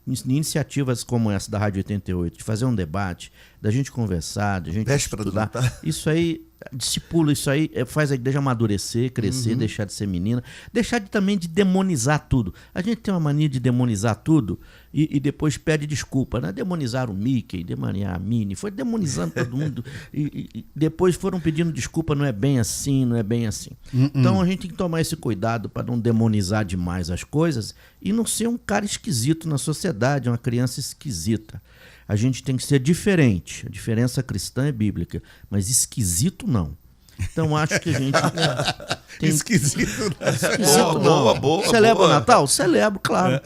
iniciativas como essa da Rádio 88, de fazer um debate, da gente conversar, da gente estudar. Isso aí discipula, isso aí faz a igreja amadurecer, crescer, deixar de ser menina, deixar também de demonizar tudo. A gente tem uma mania de demonizar tudo e depois pede desculpa, né? Demonizar o Mickey, demonizar a Minnie, foi demonizando todo mundo e depois foram pedindo desculpa, não é bem assim, não é bem assim. Então a gente tem que tomar esse cuidado para não demonizar demais as coisas e não ser um cara esquisito na sociedade, uma criança esquisita. A gente tem que ser diferente. A diferença cristã é bíblica, mas esquisito não. Então acho que a gente tem... Esquisito não. Esquisito não. Boa, Celebra o Natal? Celebro, claro.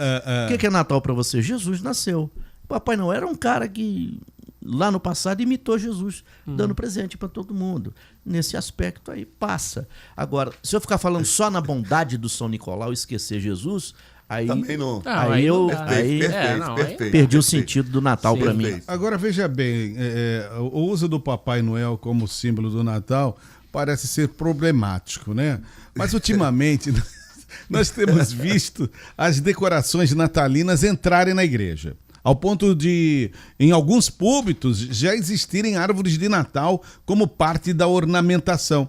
O que é Natal para você? Jesus nasceu. Papai Noel era um cara que lá no passado imitou Jesus, dando presente para todo mundo. Nesse aspecto aí passa. Agora, se eu ficar falando só na bondade do São Nicolau e esquecer Jesus, aí também não. Aí eu perdi o sentido do Natal para mim. Agora veja bem, o uso do Papai Noel como símbolo do Natal parece ser problemático, né? Mas ultimamente nós temos visto as decorações natalinas entrarem na igreja. Ao ponto de, em alguns púlpitos, já existirem árvores de Natal como parte da ornamentação.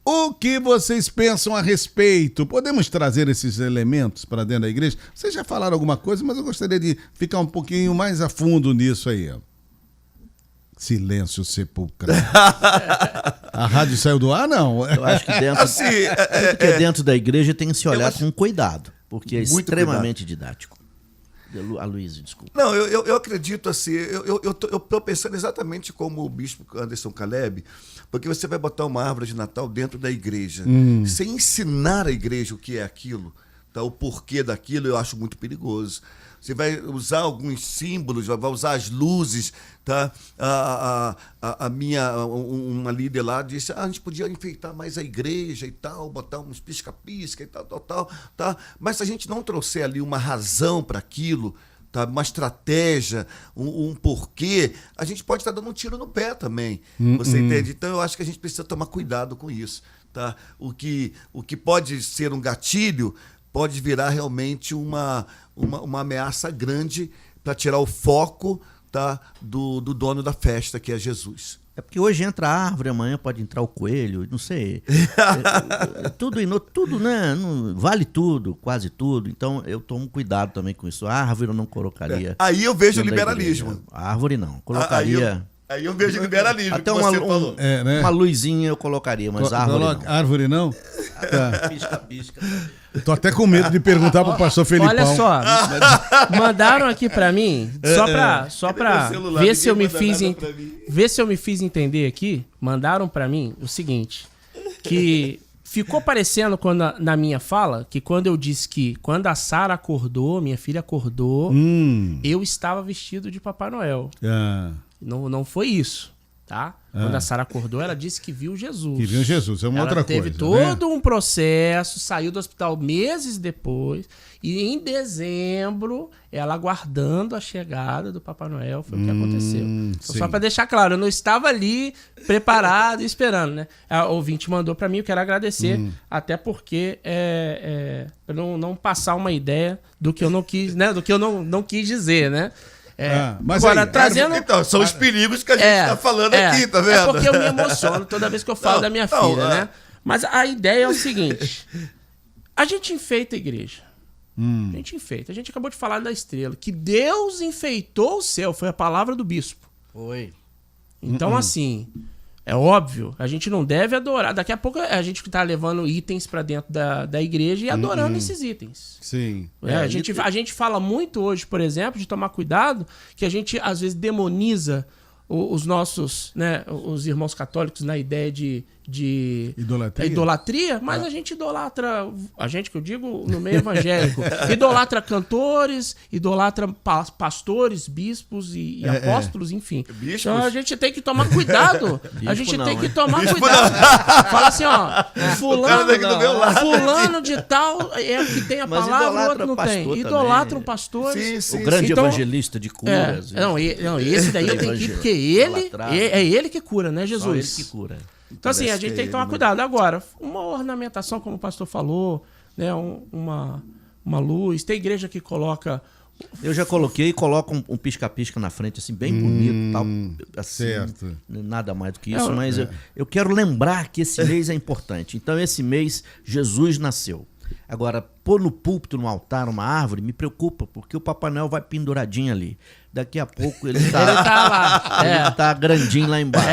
O que vocês pensam a respeito? Podemos trazer esses elementos para dentro da igreja? Vocês já falaram alguma coisa, mas eu gostaria de ficar um pouquinho mais a fundo nisso aí. Silêncio sepulcral. A rádio saiu do ar, não? Eu acho que dentro da igreja tem que se olhar com cuidado, porque é extremamente didático. Aloysio, desculpa. Não, eu acredito assim, eu tô pensando exatamente como o bispo Anderson Caleb, porque você vai botar uma árvore de Natal dentro da igreja, sem ensinar a igreja o que é aquilo, tá? O porquê daquilo, eu acho muito perigoso. Você vai usar alguns símbolos, vai usar as luzes, tá? Uma líder lá disse, a gente podia enfeitar mais a igreja e tal, botar uns pisca-pisca e tal, tá? Mas se a gente não trouxer ali uma razão para aquilo, tá? Uma estratégia, um porquê, a gente pode estar dando um tiro no pé também. Você entende? Então eu acho que a gente precisa tomar cuidado com isso, tá? O que pode ser um gatilho pode virar realmente uma ameaça grande para tirar o foco, tá, do dono da festa, que é Jesus. É porque hoje entra a árvore, amanhã pode entrar o coelho, não sei. Tudo, né? Vale tudo, quase tudo. Então eu tomo cuidado também com isso. A árvore eu não colocaria. Aí eu vejo liberalismo. A árvore não. Colocaria. Aí eu vejo liberalismo. Até né? uma luzinha eu colocaria, mas árvore não. Árvore não? Tá. Pisca-pisca. Tô até com medo de perguntar pro pastor Felipão. Olha só, mandaram aqui pra mim, só pra ver se eu me fiz entender aqui, mandaram pra mim o seguinte, que ficou parecendo na minha fala, que quando eu disse que quando a Sara acordou, minha filha acordou, eu estava vestido de Papai Noel. Não foi isso, tá? Quando a Sara acordou, ela disse que viu Jesus. Que viu Jesus, é uma outra coisa. Ela teve todo um processo, saiu do hospital meses depois, e em dezembro, ela aguardando a chegada do Papai Noel, foi o que aconteceu. Então, só para deixar claro, eu não estava ali preparado e esperando, né? A ouvinte mandou para mim, eu quero agradecer, até porque para não passar uma ideia do que eu não quis, né? Do que eu não quis dizer, né? Mas agora, aí, trazendo... Então, são os perigos que a gente está falando aqui, tá vendo? É porque eu me emociono toda vez que eu falo da minha filha, né? Mas a ideia é o seguinte, a gente enfeita a igreja. A gente enfeita. A gente acabou de falar da estrela, que Deus enfeitou o céu, foi a palavra do bispo. Foi. Então, assim, é óbvio, a gente não deve adorar. Daqui a pouco a gente tá levando itens para dentro da igreja e adorando esses itens. Sim. A gente fala muito hoje, por exemplo, de tomar cuidado, que a gente às vezes demoniza os nossos, né, os irmãos católicos na ideia de idolatria, mas a gente idolatra, a gente que eu digo no meio evangélico, idolatra cantores, idolatra pastores, bispos e apóstolos, enfim. Bispos? Então a gente tem que tomar cuidado. A gente tem que tomar cuidado. Fala assim, ó, fulano de tal é o que tem a Mas palavra, o outro não pastor tem. Idolatram também. pastores. O grande Então, evangelista de curas. não, esse daí tem que ir, porque é ele que cura, né, Jesus? Só ele que cura. Então, assim, a gente tem que tomar cuidado. Agora, uma ornamentação, como o pastor falou, né, uma luz. Tem igreja que coloca... Eu já coloquei e coloco um pisca-pisca na frente, assim, bem bonito, tal, assim, certo. Nada mais do que isso, mas eu quero lembrar que esse mês é importante. Então, esse mês, Jesus nasceu. Agora, pôr no púlpito, no altar, uma árvore, me preocupa, porque o Papai Noel vai penduradinho ali. Daqui a pouco ele tá lá. Ele tá grandinho lá embaixo.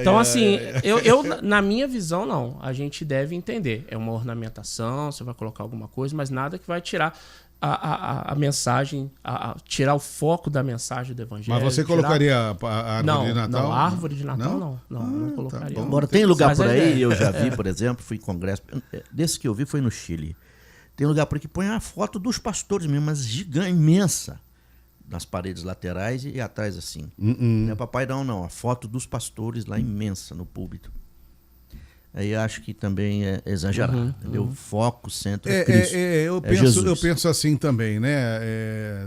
Então, assim, eu, na minha visão, não. A gente deve entender. É uma ornamentação, você vai colocar alguma coisa, mas nada que vai tirar a mensagem, tirar o foco da mensagem do evangelho. Mas você colocaria a árvore de Natal? Não, a árvore de Natal não colocaria. Tá. Agora, tem lugar por aí, eu já vi, por exemplo, fui em congresso, desse que eu vi foi no Chile. Tem lugar por aí que põe a foto dos pastores mesmo, mas gigante, imensa, nas paredes laterais e atrás assim. Não é Papai não, a foto dos pastores lá imensa no púlpito. Aí acho que também é exagerado, entendeu? O foco, o centro é Cristo. Eu penso assim também, né?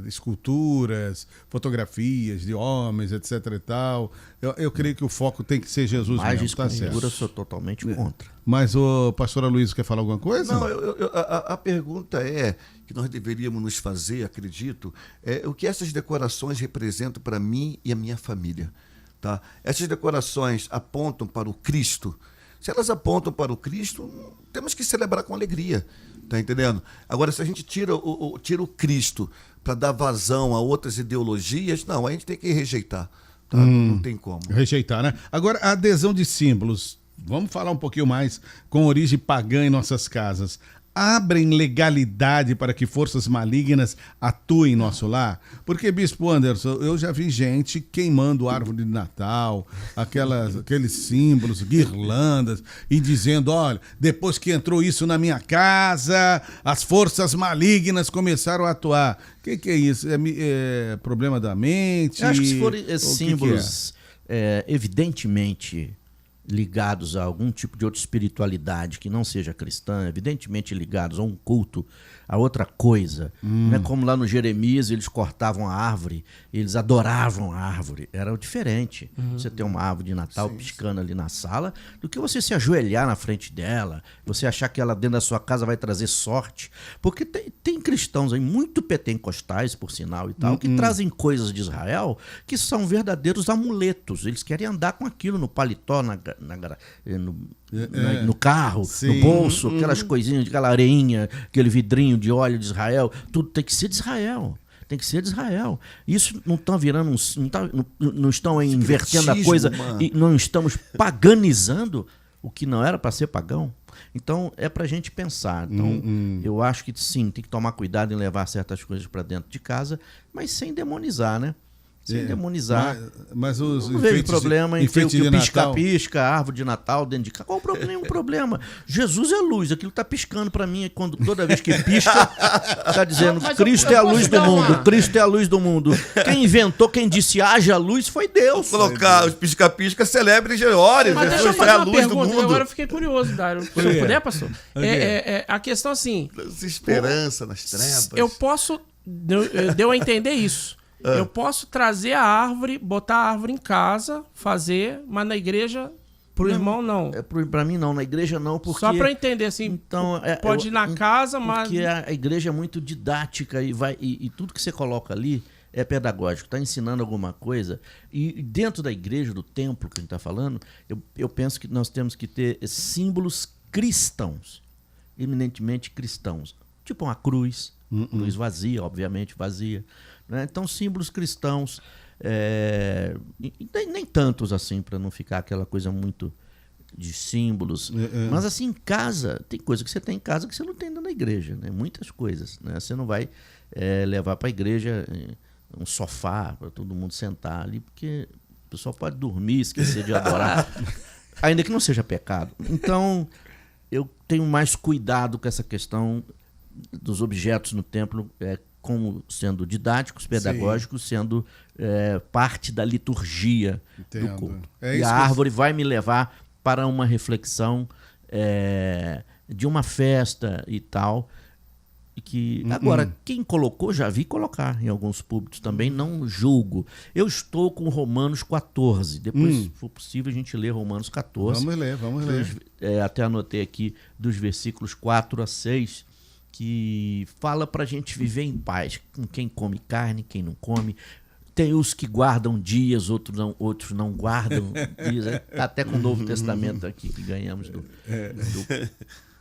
Esculturas, fotografias de homens, etc e tal. Eu creio que o foco tem que ser Jesus mesmo, tá escultura, certo. sou totalmente contra. Mas o pastor Aloysio quer falar alguma coisa? Não, a pergunta que nós deveríamos nos fazer, acredito, o que essas decorações representam para mim e a minha família. Tá? Essas decorações apontam para o Cristo. Se elas apontam para o Cristo, temos que celebrar com alegria, tá entendendo? Agora, se a gente tira o Cristo para dar vazão a outras ideologias, não, a gente tem que rejeitar, tá? Não tem como. Rejeitar, né? Agora, a adesão de símbolos, vamos falar um pouquinho mais com origem pagã em nossas casas. abrem legalidade para que forças malignas atuem em nosso lar? Porque, Bispo Anderson, eu já vi gente queimando árvore de Natal, aqueles símbolos, guirlandas, e dizendo, olha, depois que entrou isso na minha casa, as forças malignas começaram a atuar. O que é isso? É problema da mente? Eu acho que se forem símbolos evidentemente ligados a algum tipo de outra espiritualidade que não seja cristã, evidentemente ligados a um culto, a outra coisa. Não é como lá no Jeremias, eles cortavam a árvore, eles adoravam a árvore. Era diferente você ter uma árvore de Natal piscando ali na sala, do que você se ajoelhar na frente dela, você achar que ela dentro da sua casa vai trazer sorte. Porque tem cristãos aí, muito pentecostais, por sinal, e tal, que trazem coisas de Israel que são verdadeiros amuletos. Eles querem andar com aquilo no paletó, no carro, no bolso, aquelas coisinhas, aquela areinha, aquele vidrinho de óleo de Israel, tudo tem que ser de Israel. Tem que ser de Israel. Isso não está virando não estão invertendo a coisa, e não estamos paganizando o que não era para ser pagão. Então é para a gente pensar. Então eu acho que sim, tem que tomar cuidado em levar certas coisas para dentro de casa, mas sem demonizar, né? Sem demonizar. Mas os não vejo problema em ter o que Natal... pisca, árvore de Natal dentro de casa. Qual o problema? Nenhum problema. Jesus é luz, aquilo está piscando para mim. Toda vez que pisca, está dizendo Cristo é a luz do mundo. Cristo é a luz do mundo. Quem inventou, quem disse haja luz foi Deus. Vou colocar os pisca-pisca, celebre e ore. Mas deixa eu Jesus é fazer a uma luz do pergunta. mundo. Agora eu fiquei curioso, Dário. Se eu puder, pastor? A questão assim... Esperança nas trevas. Eu posso... Deu a entender isso. Eu posso trazer a árvore, botar a árvore em casa, fazer, mas na igreja, pro irmão, não. Para mim, não. Na igreja, não, porque... Só para entender, assim, então, pode ir na casa, mas... Porque a igreja é muito didática e tudo que você coloca ali é pedagógico, está ensinando alguma coisa. E dentro da igreja, do templo que a gente está falando, eu penso que nós temos que ter símbolos cristãos, eminentemente cristãos. Tipo uma cruz, cruz vazia, obviamente vazia. Né? Então, símbolos cristãos, nem tantos assim, para não ficar aquela coisa muito de símbolos. Mas assim, em casa, tem coisa que você tem em casa que você não tem na igreja. Né? Muitas coisas. Né? Você não vai levar para a igreja um sofá para todo mundo sentar ali, porque o pessoal pode dormir, esquecer de adorar, ainda que não seja pecado. Então, eu tenho mais cuidado com essa questão dos objetos no templo, como sendo didáticos, pedagógicos, sendo parte da liturgia do culto. E a árvore vai me levar para uma reflexão de uma festa e tal. E que, agora, quem colocou, já vi colocar em alguns púlpitos também, não julgo. Eu estou com Romanos 14. Depois, se for possível, a gente lê Romanos 14. Vamos ler. Até anotei aqui dos versículos 4 a 6, que fala para a gente viver em paz, com quem come carne, quem não come. Tem os que guardam dias, outros não guardam dias. Até com o Novo Testamento aqui que ganhamos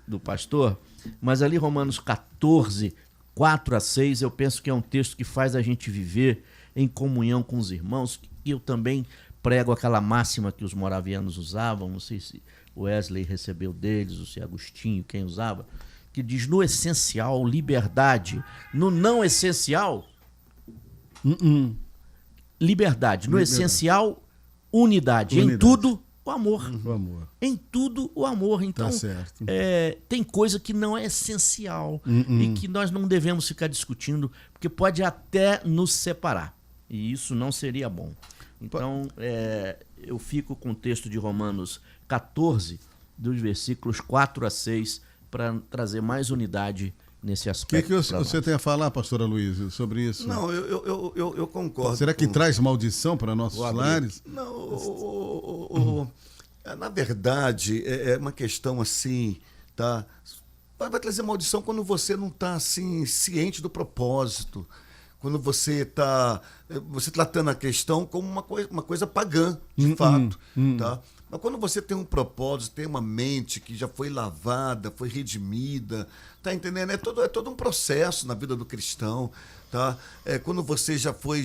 do pastor. Mas ali Romanos 14, 4 a 6, eu penso que é um texto que faz a gente viver em comunhão com os irmãos. E eu também prego aquela máxima que os moravianos usavam, não sei se Wesley recebeu deles, ou se Agostinho, quem usava, que diz: no essencial, liberdade. No não essencial, liberdade. No essencial, unidade. Em tudo, o amor. O amor. Em tudo, o amor. Então, tá certo. Tem coisa que não é essencial e que nós não devemos ficar discutindo, porque pode até nos separar. E isso não seria bom. Então, eu fico com o texto de Romanos 14, dos versículos 4 a 6, para trazer mais unidade nesse aspecto. O que você tem a falar, pastora Luísa, sobre isso? Não, eu concordo. Será que traz maldição para nossos lares? Não, na verdade, é uma questão assim, tá? Vai trazer maldição quando você não está assim, ciente do propósito, quando você está tratando a questão como uma coisa pagã, de fato, tá? Mas quando você tem um propósito, tem uma mente que já foi lavada, foi redimida, tá entendendo? É todo um processo na vida do cristão, tá? Quando você já foi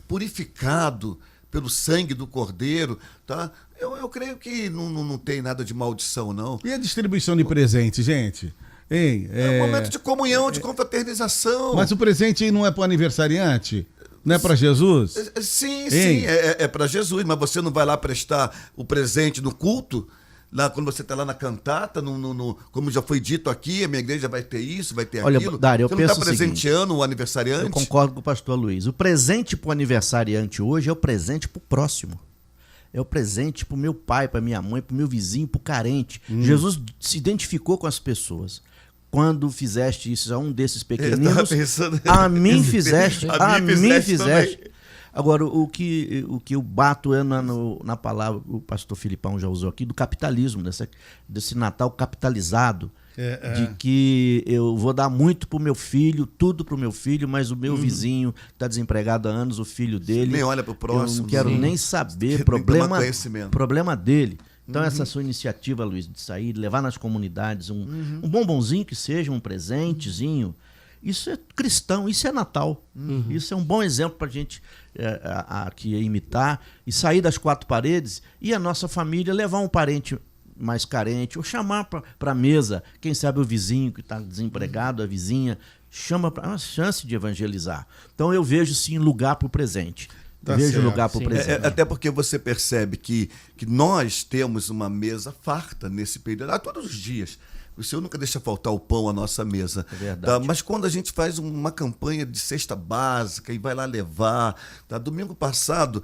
purificado pelo sangue do Cordeiro, tá? Eu creio que não tem nada de maldição, não. E a distribuição de presentes, gente? Ei, É um momento de comunhão, de confraternização. Mas o presente não é para o aniversariante? Não é para Jesus? Sim, Ei. sim, é para Jesus, mas você não vai lá prestar o presente no culto? Lá, quando você está lá na cantata, como já foi dito aqui, a minha igreja vai ter isso, vai ter Olha, aquilo. Dário, eu você não penso está o seguinte, presenteando o aniversariante? Eu concordo com o pastor Luiz. O presente para o aniversariante hoje é o presente para o próximo. É o presente para o meu pai, para minha mãe, para o meu vizinho, para o carente. Jesus se identificou com as pessoas. Quando fizeste isso a um desses pequeninos, a mim fizeste. A mim fizeste. Agora, o que eu bato é na palavra, o pastor Filipão já usou aqui, do capitalismo, desse Natal capitalizado, de que eu vou dar muito pro meu filho, tudo pro meu filho, mas o meu vizinho está desempregado há anos, o filho dele... Nem olha pro próximo. Eu não quero nem saber, problema dele. Então essa sua iniciativa, Luiz, de sair, de levar nas comunidades um bombonzinho que seja, um presentezinho, isso é cristão, isso é Natal. Isso é um bom exemplo para a gente aqui imitar e sair das quatro paredes e a nossa família levar um parente mais carente ou chamar para a mesa, quem sabe o vizinho que está desempregado, a vizinha, chama para uma chance de evangelizar. Então eu vejo sim lugar para o presente. Vejo lugar para o presente. Até porque você percebe que nós temos uma mesa farta nesse período, todos os dias. O Senhor nunca deixa faltar o pão à nossa mesa. É verdade. Tá? Mas quando a gente faz uma campanha de cesta básica e vai lá levar... Tá? Domingo passado,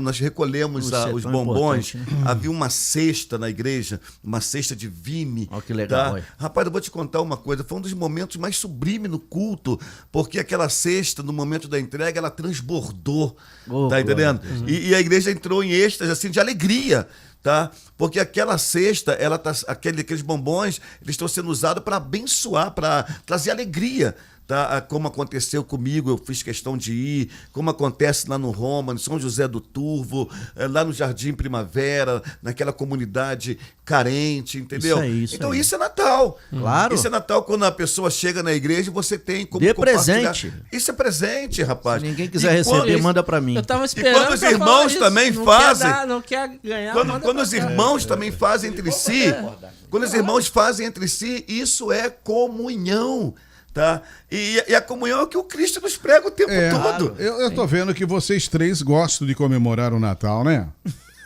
nós recolhemos os bombons. Né? Havia uma cesta na igreja, uma cesta de vime. Olha que legal. Tá? Rapaz, eu vou te contar uma coisa. Foi um dos momentos mais sublimes no culto, porque aquela cesta, no momento da entrega, ela transbordou. Tá entendendo? E a igreja entrou em êxtase assim, de alegria. Tá? Porque aquela cesta, aqueles bombons, eles estão sendo usados para abençoar, para trazer alegria. Tá? Como aconteceu comigo, eu fiz questão de ir, como acontece lá no Roma, no São José do Turvo, lá no Jardim Primavera, naquela comunidade carente, entendeu? Então isso é Natal. Claro. Isso é Natal quando a pessoa chega na igreja e você tem como dê compartilhar. Presente. Isso é presente, rapaz. Se ninguém quiser receber, manda para mim. Eu tava esperando. E quando os irmãos também fazem... Não quer ganhar, quando os irmãos também fazem entre si, quando os irmãos fazem entre si, isso é comunhão. Tá? E a comunhão é o que o Cristo nos prega o tempo todo. Eu tô vendo que vocês três gostam de comemorar o Natal, né?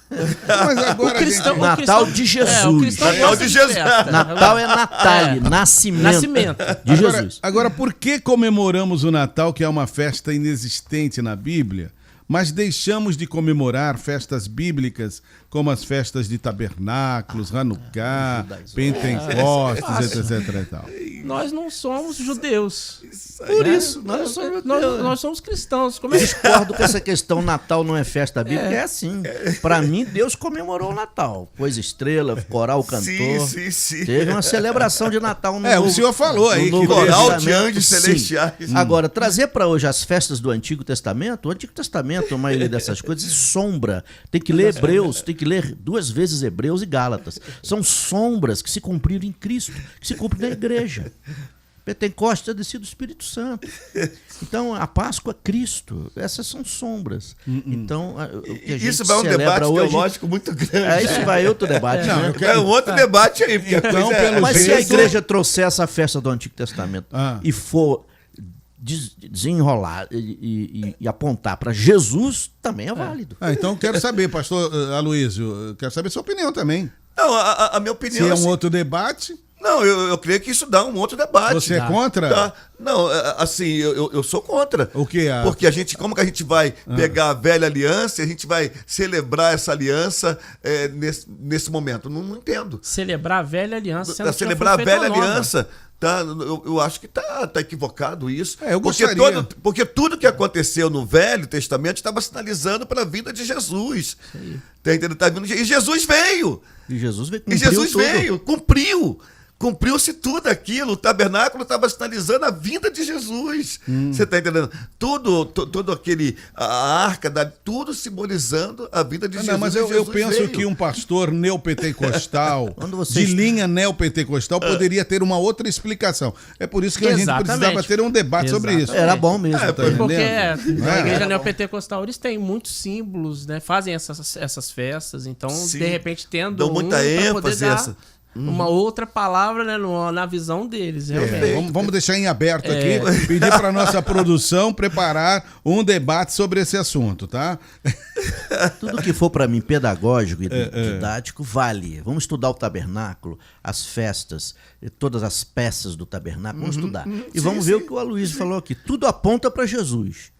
Mas agora Natal de Jesus. Natal de Jesus. Natal é Natale, nascimento de Jesus. Agora, por que comemoramos o Natal, que é uma festa inexistente na Bíblia, mas deixamos de comemorar festas bíblicas como as festas de tabernáculos, Hanukkah, Pentecostes, etc. E tal? Nós não somos judeus. Por isso, nós somos cristãos. Eu discordo com essa questão, Natal não é festa bíblica, é assim. Para mim, Deus comemorou o Natal. Pôs estrela, coral cantor. Sim. Teve uma celebração de Natal no o senhor falou aí que coral de anjos celestiais. Agora, trazer para hoje as festas do Antigo Testamento, a maioria dessas coisas, é sombra. Tem que ler Hebreus, tem que ler 2 vezes Hebreus e Gálatas. São sombras que se cumpriram em Cristo, que se cumprem na igreja. Pentecostes é descido do Espírito Santo. Então, a Páscoa é Cristo. Essas são sombras. Então, o que a gente isso vai um debate hoje, teológico muito grande. Isso vai outro debate. Né? É um outro debate aí. Porque então, mas se a igreja trouxer essa festa do Antigo Testamento e for desenrolar e apontar para Jesus, também é válido. Então, quero saber, pastor Aloysio, quero saber sua opinião também. Não, a minha opinião... Se é um outro debate... Não, eu creio que isso dá um outro debate. Você é contra? Tá. Não, assim, eu sou contra. O que é? Porque como que a gente vai pegar a velha aliança e a gente vai celebrar essa aliança nesse momento? Não entendo. Celebrar a velha aliança. Celebrar a velha aliança. Tá, eu acho que tá equivocado isso. Eu gostaria. Porque tudo que aconteceu no Velho Testamento estava sinalizando para a vinda de Jesus. Tá entendendo? E Jesus veio. E Jesus veio, cumpriu. Cumpriu-se tudo aquilo. O tabernáculo estava sinalizando a vinda de Jesus. Você está entendendo? Todo aquele... A arca, tudo simbolizando a vinda de Jesus. Não, mas eu penso que um pastor neopentecostal, de linha neopentecostal, poderia ter uma outra explicação. É por isso que a gente precisava ter um debate sobre isso. Era bom mesmo. Porque na igreja neopentecostal eles têm muitos símbolos, né? Fazem essas festas. Então, de repente, tendo dão muita ênfase uma outra palavra, né, na visão deles, realmente. Vamos deixar em aberto aqui, pedir para nossa produção preparar um debate sobre esse assunto, tá? Tudo que for para mim pedagógico e didático vale. Vamos estudar o tabernáculo, as festas, todas as peças do tabernáculo, vamos estudar. E vamos ver o que o Aloysio falou aqui. Tudo aponta para Jesus.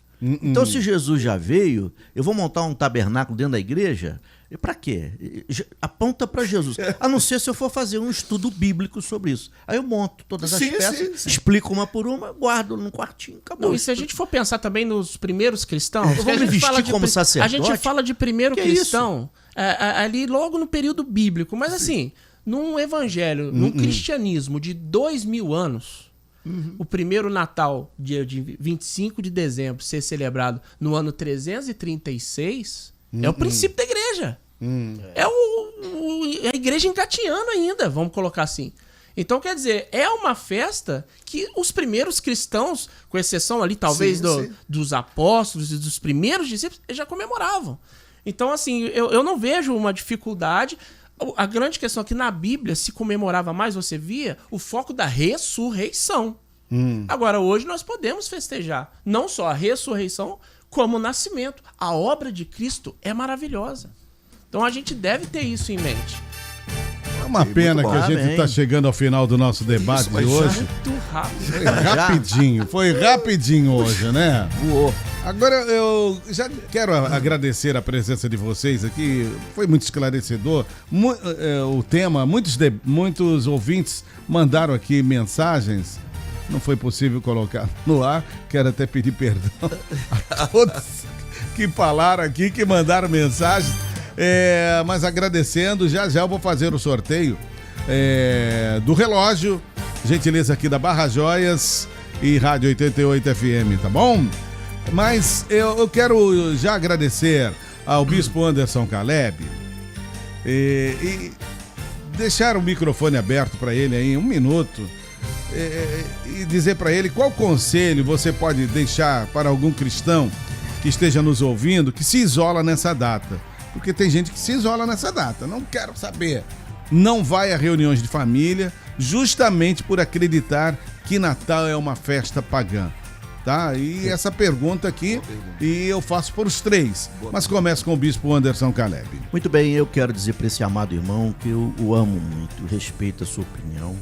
Então, se Jesus já veio, eu vou montar um tabernáculo dentro da igreja? E para quê? Aponta para Jesus. A não ser se eu for fazer um estudo bíblico sobre isso. Aí eu monto todas as peças, explico uma por uma, guardo num quartinho, acabou. Não, e se a gente for pensar também nos primeiros cristãos... Vamos me vestir como sacerdote? A gente fala de primeiro cristão ali logo no período bíblico. Mas assim, num evangelho, num cristianismo de 2000 anos... O primeiro Natal, dia de 25 de dezembro, ser celebrado no ano 336, é o princípio da igreja. É a igreja engatinhando ainda, vamos colocar assim. Então, quer dizer, é uma festa que os primeiros cristãos, com exceção ali, talvez, dos apóstolos e dos primeiros discípulos, já comemoravam. Então, assim, eu não vejo uma dificuldade... A grande questão é que na Bíblia se comemorava mais, você via o foco da ressurreição. Agora, hoje nós podemos festejar não só a ressurreição, como o nascimento. A obra de Cristo é maravilhosa. Então a gente deve ter isso em mente. É uma pena que a gente está chegando ao final do nosso debate de hoje. Muito rápido. Foi rapidinho hoje, né? Voou. Agora eu já quero agradecer a presença de vocês aqui, foi muito esclarecedor. O tema, muitos ouvintes mandaram aqui mensagens, não foi possível colocar no ar, quero até pedir perdão a todos que falaram aqui, que mandaram mensagens, mas agradecendo, já eu vou fazer o sorteio do relógio, gentileza aqui da Barra Joias e Rádio 88 FM, tá bom? Mas eu quero já agradecer ao Bispo Anderson Caleb e deixar o microfone aberto para ele aí, 1 minuto, e dizer para ele qual conselho você pode deixar para algum cristão que esteja nos ouvindo, que se isola nessa data. Porque tem gente que se isola nessa data, não quero saber. Não vai a reuniões de família, justamente por acreditar que Natal é uma festa pagã. Tá? E essa pergunta aqui, e eu faço por os três, mas começo com o Bispo Anderson Caleb. Muito bem, eu quero dizer para esse amado irmão que eu o amo muito, respeito a sua opinião,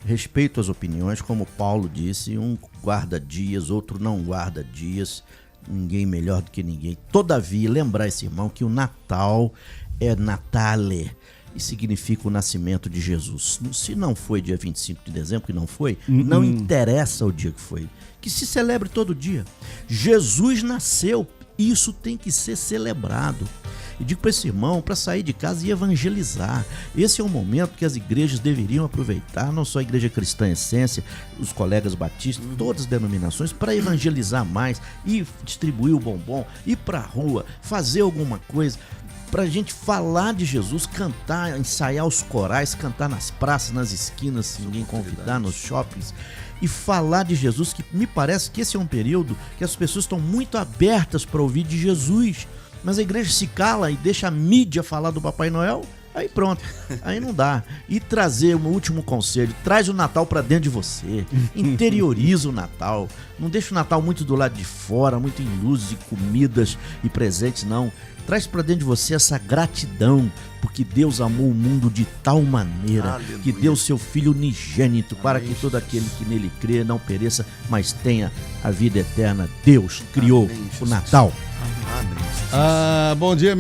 respeito as opiniões, como Paulo disse, um guarda dias, outro não guarda dias, ninguém melhor do que ninguém. Todavia, lembrar esse irmão que o Natal é Natale, e significa o nascimento de Jesus. Se não foi dia 25 de dezembro, que não foi, não interessa o dia que foi. Que se celebre todo dia. Jesus nasceu, isso tem que ser celebrado. E digo para esse irmão, para sair de casa e evangelizar. Esse é o momento que as igrejas deveriam aproveitar, não só a Igreja Cristã Essência, os colegas batistas, todas as denominações, para evangelizar mais, e distribuir o bombom, ir para a rua, fazer alguma coisa, para a gente falar de Jesus, cantar, ensaiar os corais, cantar nas praças, nas esquinas, se ninguém convidar, nos shoppings, e falar de Jesus, que me parece que esse é um período que as pessoas estão muito abertas para ouvir de Jesus, mas a igreja se cala e deixa a mídia falar do Papai Noel, aí pronto, aí não dá. E trazer um último conselho, traz o Natal para dentro de você, interioriza o Natal, não deixa o Natal muito do lado de fora, muito em luzes e comidas e presentes, não. Traz para dentro de você essa gratidão, porque Deus amou o mundo de tal maneira que deu seu Filho unigênito para que todo aquele que nele crê não pereça, mas tenha a vida eterna. Deus criou o Natal. Bom dia,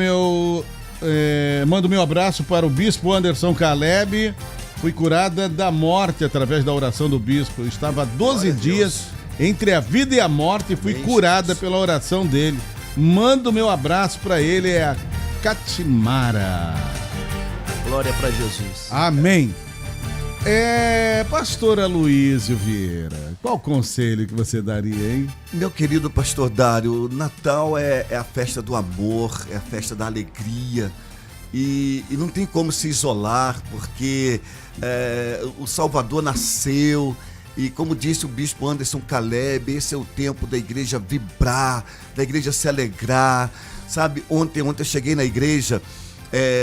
mando meu abraço para o Bispo Anderson Caleb. Fui curada da morte através da oração do Bispo. Eu estava há 12 dias entre a vida e a morte e fui curada pela oração dele. Mando meu abraço para ele, é a Catimara. Glória para Jesus. Amém. Pastor Aloysio Vieira, qual conselho que você daria, hein? Meu querido pastor Dário, Natal é a festa do amor, é a festa da alegria. E não tem como se isolar, porque o Salvador nasceu. E como disse o Bispo Anderson Caleb, esse é o tempo da igreja vibrar, da igreja se alegrar. Sabe, ontem eu cheguei na igreja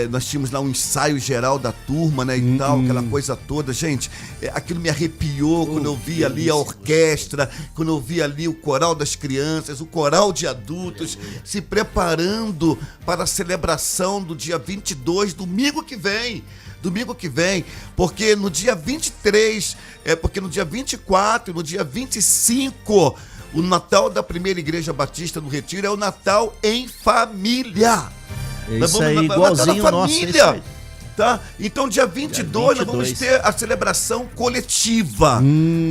nós tínhamos lá um ensaio geral da turma, né, e tal, aquela coisa toda. Gente, aquilo me arrepiou quando eu vi ali a orquestra, quando eu vi ali o coral das crianças, o coral de adultos, se preparando para a celebração do dia 22, domingo que vem, porque no dia 23, porque no dia 24 e no dia 25, o Natal da Primeira Igreja Batista no Retiro é o Natal em família. Isso aí, igualzinho o nosso. Tá? Então, dia 22, nós vamos ter a celebração coletiva,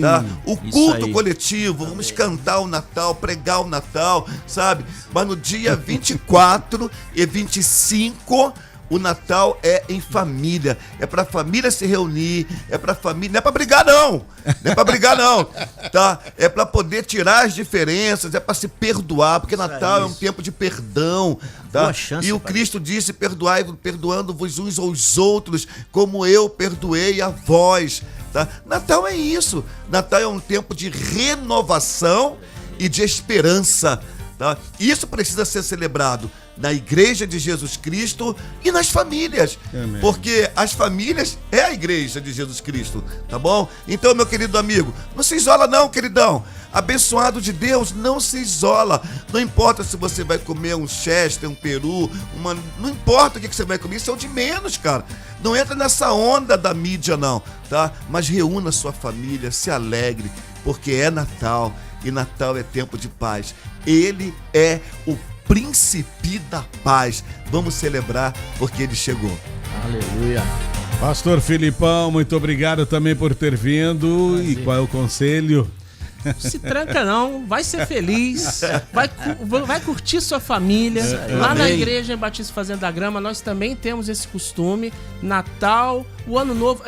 tá? O culto coletivo, vamos cantar o Natal, pregar o Natal, sabe? Mas no dia 24 e 25, o Natal é em família, é pra família se reunir, é pra família, não é pra brigar não, tá? É pra poder tirar as diferenças, é pra se perdoar, porque Natal é um tempo de perdão, tá? Boa chance, e o Cristo disse, perdoando-vos uns aos outros, como eu perdoei a vós, tá? Natal é isso, Natal é um tempo de renovação e de esperança, tá? Isso precisa ser celebrado na Igreja de Jesus Cristo e nas famílias. Amém. Porque as famílias é a Igreja de Jesus Cristo, tá bom? Então, meu querido amigo, não se isola não, queridão. Abençoado de Deus, não se isola. Não importa se você vai comer um chester, um peru, não importa o que você vai comer, isso é o de menos, cara. Não entra nessa onda da mídia não, tá? Mas reúna sua família, se alegre, porque é Natal e Natal é tempo de paz. Ele é o Príncipe da Paz. Vamos celebrar porque ele chegou. Aleluia. Pastor Filipão, muito obrigado também por ter vindo. Prazer. E qual é o conselho? Se tranca não, vai ser feliz, vai curtir sua família. Lá na Igreja Batista Fazenda da Grama, nós também temos esse costume. Natal, o Ano Novo,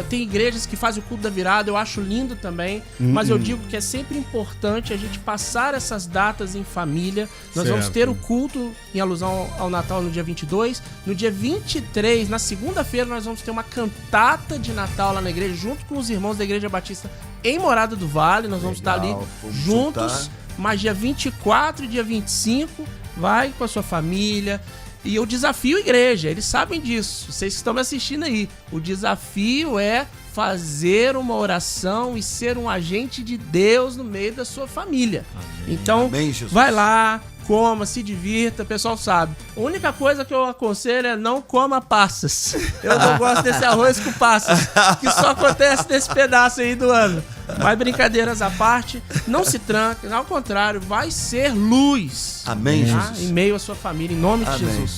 tem igrejas que fazem o culto da virada, eu acho lindo também, mas eu digo que é sempre importante a gente passar essas datas em família. Nós vamos ter o culto em alusão ao Natal no dia 22. No dia 23, na segunda-feira, nós vamos ter uma cantata de Natal lá na igreja, junto com os irmãos da Igreja Batista em Morada do Vale. Nós vamos estar ali juntos, mas dia 24 e dia 25, vai com a sua família. E eu desafio a igreja, eles sabem disso, vocês que estão me assistindo aí. O desafio é fazer uma oração e ser um agente de Deus no meio da sua família. Amém. Então, amém, vai lá, coma, se divirta, o pessoal sabe. A única coisa que eu aconselho é não coma passas. Eu não gosto desse arroz com passas, que só acontece nesse pedaço aí do ano. Mas brincadeiras à parte, não se tranque, ao contrário, vai ser luz. Amém, tá? Jesus. Em meio à sua família, em nome de Jesus.